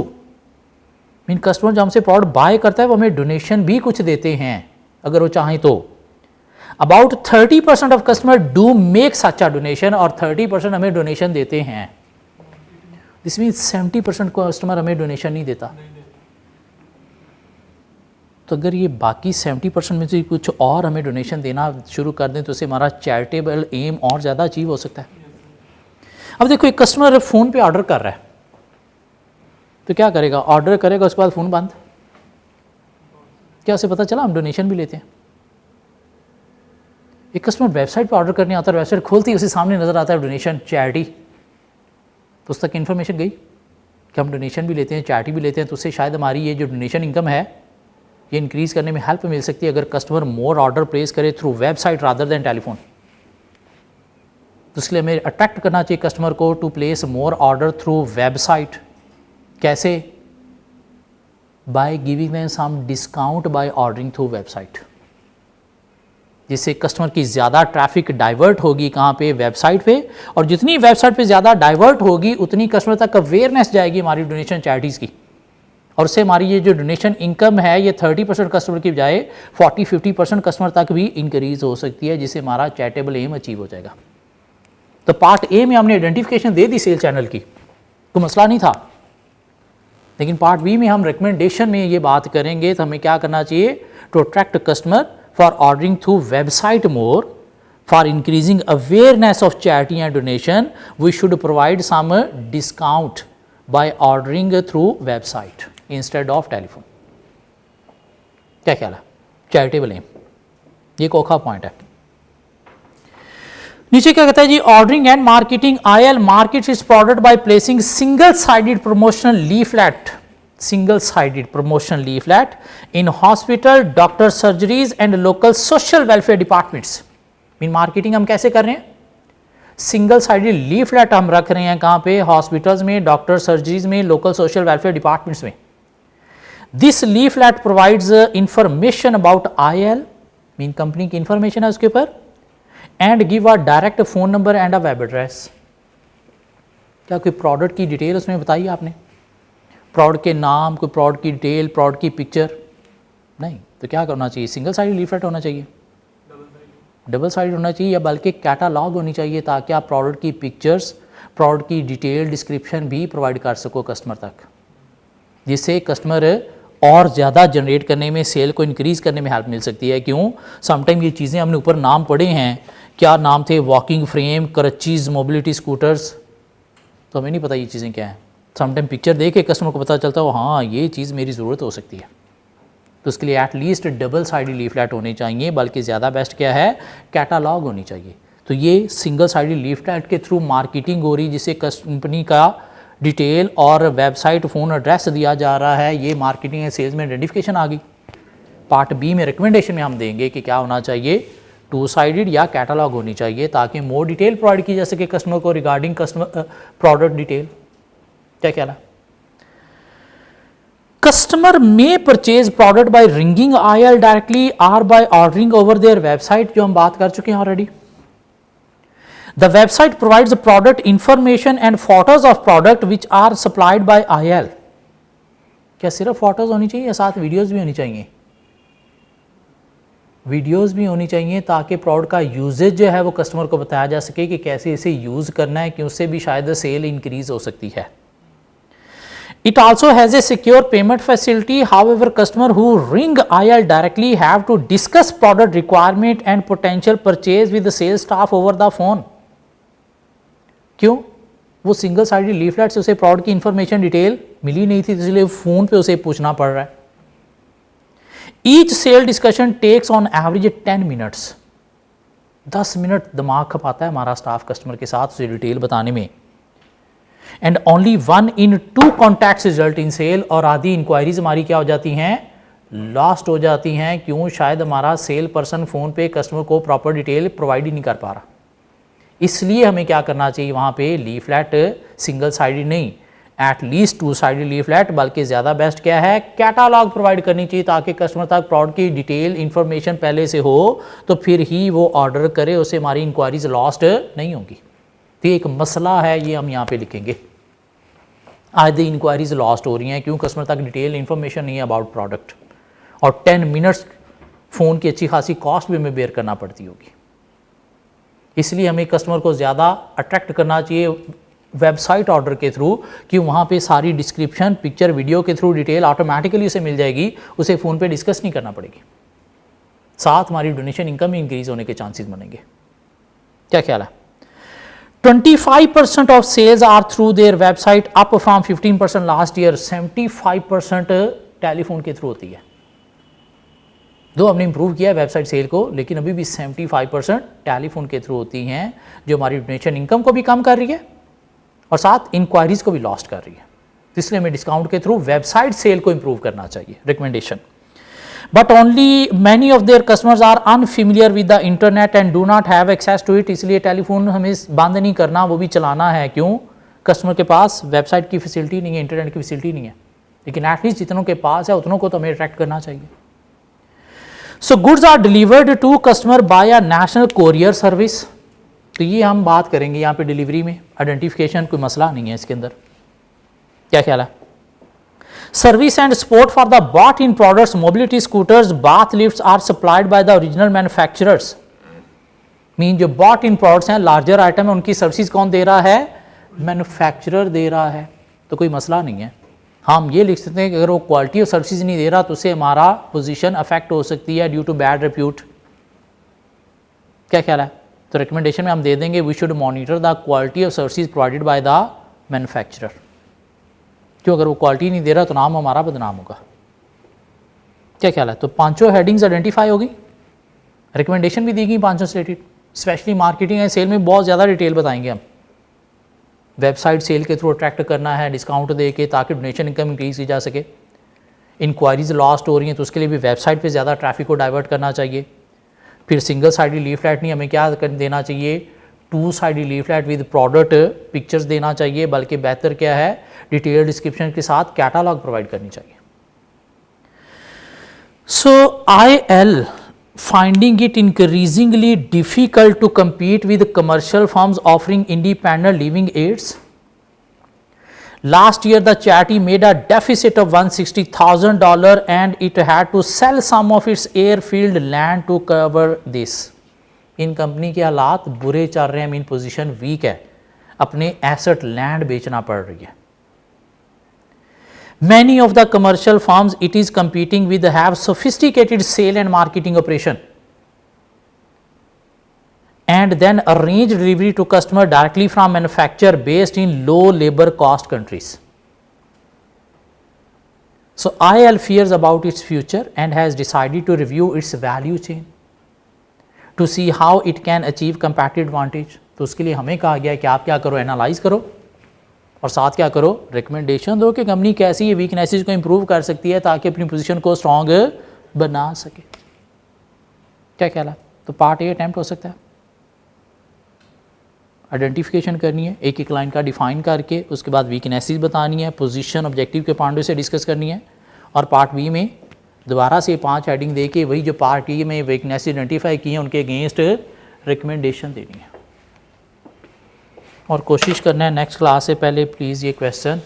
Mean customer जब हमसे product bye करता है वो हमें donation भी कुछ देते हैं अगर वो चाहें तो। About 30% of customer do make such a donation और 30% हमें डोनेशन देते हैं। दिस मीन्स 70% कस्टमर हमें डोनेशन नहीं देता। तो अगर ये बाकी 70% में से कुछ और हमें डोनेशन देना शुरू कर दें तो इससे हमारा चैरिटेबल एम और ज़्यादा अचीव हो सकता है। अब देखो एक कस्टमर फ़ोन पे ऑर्डर कर रहा है तो क्या करेगा, ऑर्डर करेगा उसके बाद फ़ोन बंद, क्या उसे पता चला हम डोनेशन भी लेते हैं। एक कस्टमर वेबसाइट पे ऑर्डर करने आता है, वेबसाइट खोलती है उसे सामने नज़र आता है डोनेशन चैरिटी, तो उस तक इन्फॉर्मेशन गई कि हम डोनेशन भी लेते हैं चैरिटी भी लेते हैं, तो उससे शायद हमारी ये जो डोनेशन इनकम है ये इंक्रीज़ करने में हेल्प मिल सकती है अगर कस्टमर मोर ऑर्डर प्लेस करे through website rather than telephone. तो इसलिए हमें अट्रैक्ट करना चाहिए कस्टमर को to place more order through website. कैसे? By giving them some discount by ordering through website, जिससे कस्टमर की ज़्यादा ट्रैफिक डाइवर्ट होगी कहाँ पे, वेबसाइट पे, और जितनी वेबसाइट पे ज़्यादा डाइवर्ट होगी उतनी कस्टमर तक अवेयरनेस जाएगी हमारी डोनेशन चैरिटीज़ की, और उससे हमारी ये जो डोनेशन इनकम है ये 30% कस्टमर की बजाय 40-50% कस्टमर तक भी इंक्रीज़ हो सकती है, जिससे हमारा चैरिटेबल एम अचीव हो जाएगा। तो पार्ट ए में हमने आइडेंटिफिकेशन दे दी सेल चैनल की, तो मसला नहीं था, लेकिन पार्ट बी में हम रिकमेंडेशन में ये बात करेंगे तो हमें क्या करना चाहिए, to attract customer for ordering through website more, for increasing awareness of charity and donation we should provide some discount by ordering through website instead of telephone. क्या ख्याल है? चैरिटेबल एम, ये कोखा पॉइंट है। नीचे क्या कहता है जी, ordering and marketing IL markets its product by placing single sided promotional leaflet, single sided promotional leaflet in hospital, doctor surgeries and local social welfare departments. Mean marketing हम कैसे कर रहे हैं, सिंगल साइडेड लीफलेट हम रख रहे हैं कहाँ पे, हॉस्पिटल्स में, डॉक्टर सर्जरीज में, लोकल सोशल वेलफेयर डिपार्टमेंट्स में। This leaflet provides information about IL, mean company की इंफॉर्मेशन है उसके ऊपर, and give a direct phone number and a web address. क्या कोई प्रोडक्ट की डिटेल उसमें बताई आपने, प्रोडक्ट के नाम, कोई प्रोडक्ट की डिटेल, प्रोडक्ट की पिक्चर नहीं, तो क्या करना चाहिए, सिंगल साइड लीफलेट होना चाहिए, डबल साइड होना चाहिए, या बल्कि कैटालॉग होनी चाहिए, ताकि आप प्रोडक्ट की पिक्चर्स, प्रोडक्ट की डिटेल डिस्क्रिप्शन भी प्रोवाइड कर सको कस्टमर तक, जिससे कस्टमर और ज़्यादा जनरेट करने में, सेल को इंक्रीज़ करने में हेल्प मिल सकती है। क्यों? समटाइम ये चीज़ें हमने ऊपर नाम पढ़े हैं, क्या नाम थे, वॉकिंग फ्रेम, क्रचीज़, मोबिलिटी स्कूटर्स, तो हमें नहीं पता ये चीज़ें क्या हैं। समटाइम पिक्चर देख के कस्टमर को पता चलता है हाँ ये चीज़ मेरी ज़रूरत हो सकती है, तो उसके लिए एटलीस्ट डबल साइडेड लीफलेट होने चाहिए, बल्कि ज़्यादा बेस्ट क्या है, कैटालॉग होनी चाहिए। तो ये सिंगल साइडेड लीफलेट के थ्रू मार्केटिंग हो रही, जिससे कंपनी का डिटेल और वेबसाइट, फ़ोन एड्रेस दिया जा रहा है, ये मार्केटिंग एंड सेल्स में आइडेंटिफिकेशन आ गई। पार्ट बी में रिकमेंडेशन में हम देंगे कि क्या होना चाहिए, टू साइडेड या कैटालॉग होनी चाहिए, ताकि मोर डिटेल प्रोवाइड की जा सके कस्टमर को रिगार्डिंग कस्टमर प्रोडक्ट डिटेल। क्या कहना, customer may purchase product by ringing IL directly और by ordering over their website, जो हम बात कर चुके हैं already. The website provides the product information and photos of product which are supplied by IL। क्या सिर्फ फोटोज होनी चाहिए या साथ वीडियोस भी होनी चाहिए? वीडियोस भी होनी चाहिए, ताकि प्रोडक्ट का यूजेज जो है वो कस्टमर को बताया जा सके कि कैसे इसे यूज़ करना है, कि उससे भी शायद सेल इंक्रीज हो सकती है। It also has a secure payment facility. However, customer who ring IL directly have to discuss product requirement and potential purchase with the sales staff over the phone। क्यों? वो सिंगल साइडेड लीफलेट से उसे product की information detail मिली नहीं थी, इसलिए phone पे उसे पूछना पड़ रहा है। Each sale discussion takes on average 10 minutes, 10 minute दिमाग खपाता है हमारा स्टाफ कस्टमर के साथ उसे डिटेल बताने में। And only 1 in 2 contacts result in sale, और आधी इंक्वायरीज हमारी क्या हो जाती हैं, लॉस्ट हो जाती हैं। क्यों? शायद हमारा सेल पर्सन फ़ोन पे कस्टमर को प्रॉपर डिटेल प्रोवाइड ही नहीं कर पा रहा। इसलिए हमें क्या करना चाहिए, वहाँ पे लीफलेट सिंगल साइडेड नहीं, एटलीस्ट 2 साइडेड लीफलेट, बल्कि ज़्यादा बेस्ट क्या है, कैटालॉग प्रोवाइड करनी चाहिए, ताकि कस्टमर तक प्रोडक्ट की डिटेल इन्फॉर्मेशन पहले से हो, तो फिर ही वो ऑर्डर करे, उससे हमारी इंक्वायरीज लॉस्ट नहीं होंगी। तो एक मसला है, ये हम यहाँ पे लिखेंगे, आधी इंक्वायरीज लॉस्ट हो रही हैं, क्यों? कस्टमर तक डिटेल इन्फॉर्मेशन नहीं है अबाउट प्रोडक्ट, और 10 मिनट्स फ़ोन की अच्छी खासी कॉस्ट भी हमें बेयर करना पड़ती होगी। इसलिए हमें कस्टमर को ज़्यादा अट्रैक्ट करना चाहिए वेबसाइट ऑर्डर के थ्रू कि वहाँ पे सारी डिस्क्रिप्शन पिक्चर वीडियो के थ्रू डिटेल ऑटोमेटिकली उसे मिल जाएगी, उसे फ़ोन पे डिस्कस नहीं करना पड़ेगी, साथ हमारी डोनेशन इनकम इंक्रीज होने के चांसेस बनेंगे। क्या ख्याल है? 25% of sales are through their website up from 15% last year. 75% telephone के थ्रू होती है। दो हमने इंप्रूव किया है वेबसाइट सेल को, लेकिन अभी भी 75% टेलीफोन के थ्रू होती हैं, जो हमारी डोनेशन इनकम को भी कम कर रही है और साथ इंक्वायरीज को भी लॉस्ट कर रही है। तो इसलिए हमें डिस्काउंट के थ्रू वेबसाइट सेल को इंप्रूव करना चाहिए। Recommendation, but only many of their customers are unfamiliar with the internet and do not have access to it. इसलिए टेलीफोन हमें बंद नहीं करना, वो भी चलाना है। क्यों? कस्टमर के पास वेबसाइट की फैसिलिटी नहीं है, इंटरनेट की फैसिलिटी नहीं है, लेकिन एटलीस्ट जितनों के पास है उतनों को तो हमें अट्रैक्ट करना चाहिए। So goods are delivered to customer by a national courier service. तो ये हम बात करेंगे यहाँ पे डिलीवरी में। आइडेंटिफिकेशन कोई मसला नहीं है इसके अंदर। क्या ख्याल है? Service and support for the bought in products, mobility scooters, bath lifts are supplied by the original manufacturers. Mean जो बॉट इन प्रोडक्ट्स हैं, लार्जर आइटम है, उनकी सर्विस कौन दे रहा है? मैन्युफैक्चरर दे रहा है। तो कोई मसला नहीं है। हम ये लिख सकते हैं कि अगर वो क्वालिटी ऑफ सर्विस नहीं दे रहा तो उससे हमारा पोजीशन अफेक्ट हो सकती है ड्यू टू बैड रिप्यूट। क्या ख्याल है? तो रिकमेंडेशन में हम दे देंगे we should monitor the quality of service provided by the manufacturer. क्यों? अगर वो क्वालिटी नहीं दे रहा तो नाम हमारा बदनाम होगा। क्या ख्याल है? तो पांचों हेडिंग्स आइडेंटिफाई होगी, रिकमेंडेशन भी दी गई पांचों से related. Specially marketing and sale में बहुत ज़्यादा डिटेल बताएंगे हम। वेबसाइट सेल के थ्रू अट्रैक्ट करना है डिस्काउंट दे के, ताकि डोनेशन इनकम इंक्रीज की जा सके। इंक्वायरीज लॉस्ट हो रही हैं तो उसके लिए भी वेबसाइट पे ज़्यादा ट्रैफिक को डाइवर्ट करना चाहिए। फिर सिंगल साइडी लीफलेट नहीं, हमें क्या देना चाहिए? 2 साइडी लीफलेट विद प्रोडक्ट पिक्चर्स देना चाहिए, बल्कि बेहतर क्या है, डिटेल डिस्क्रिप्शन के साथ कैटालॉग प्रोवाइड करनी चाहिए। सो IL finding it increasingly difficult to compete with commercial firms offering independent living aids. Last year the charity made a deficit of $160,000 and it had to sell some of its airfield land to cover this. In company के हालात बुरे चल रहे हैं, mean position week है, अपने asset land बेचना पड़ रही है। Many of the commercial firms it is competing with have sophisticated sale and marketing operation and then arrange delivery to customer directly from manufacturer based in low labor cost countries. So IL fears about its future and has decided to review its value chain to see how it can achieve competitive advantage. तो उसके लिए हमें कहा गया है कि आप क्या करो, एनालाइज करो और साथ क्या करो, रिकमेंडेशन दो कि कंपनी कैसी ये वीकनेसेस को इंप्रूव कर सकती है ताकि अपनी पोजीशन को स्ट्रॉन्ग बना सके। क्या ख्याल है? तो पार्ट ए अटैम्प्ट हो सकता है। आइडेंटिफिकेशन करनी है, एक एक लाइन का डिफाइन करके, उसके बाद वीकनेसेस बतानी है, पोजीशन ऑब्जेक्टिव के पॉइंट से डिस्कस करनी है, और पार्ट बी में दोबारा से 5 हेडिंग दे के वही जो पार्ट ए में वीकनेस आइडेंटिफाई किए हैं उनके अगेंस्ट रिकमेंडेशन देनी है। और कोशिश करना है नेक्स्ट क्लास से पहले प्लीज़ ये क्वेश्चन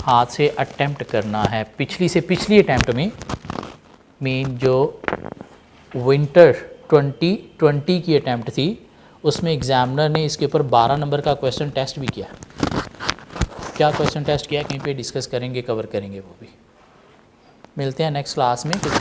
हाथ से अटैम्प्ट करना है। पिछली से पिछली अटैम्प्ट में मीन जो विंटर 2020 की अटैम्प्ट थी उसमें एग्जामिनर ने इसके ऊपर 12 नंबर का क्वेश्चन टेस्ट भी किया। क्या क्वेश्चन टेस्ट किया कहीं पे डिस्कस करेंगे, कवर करेंगे वो भी। मिलते हैं नेक्स्ट क्लास में कुछ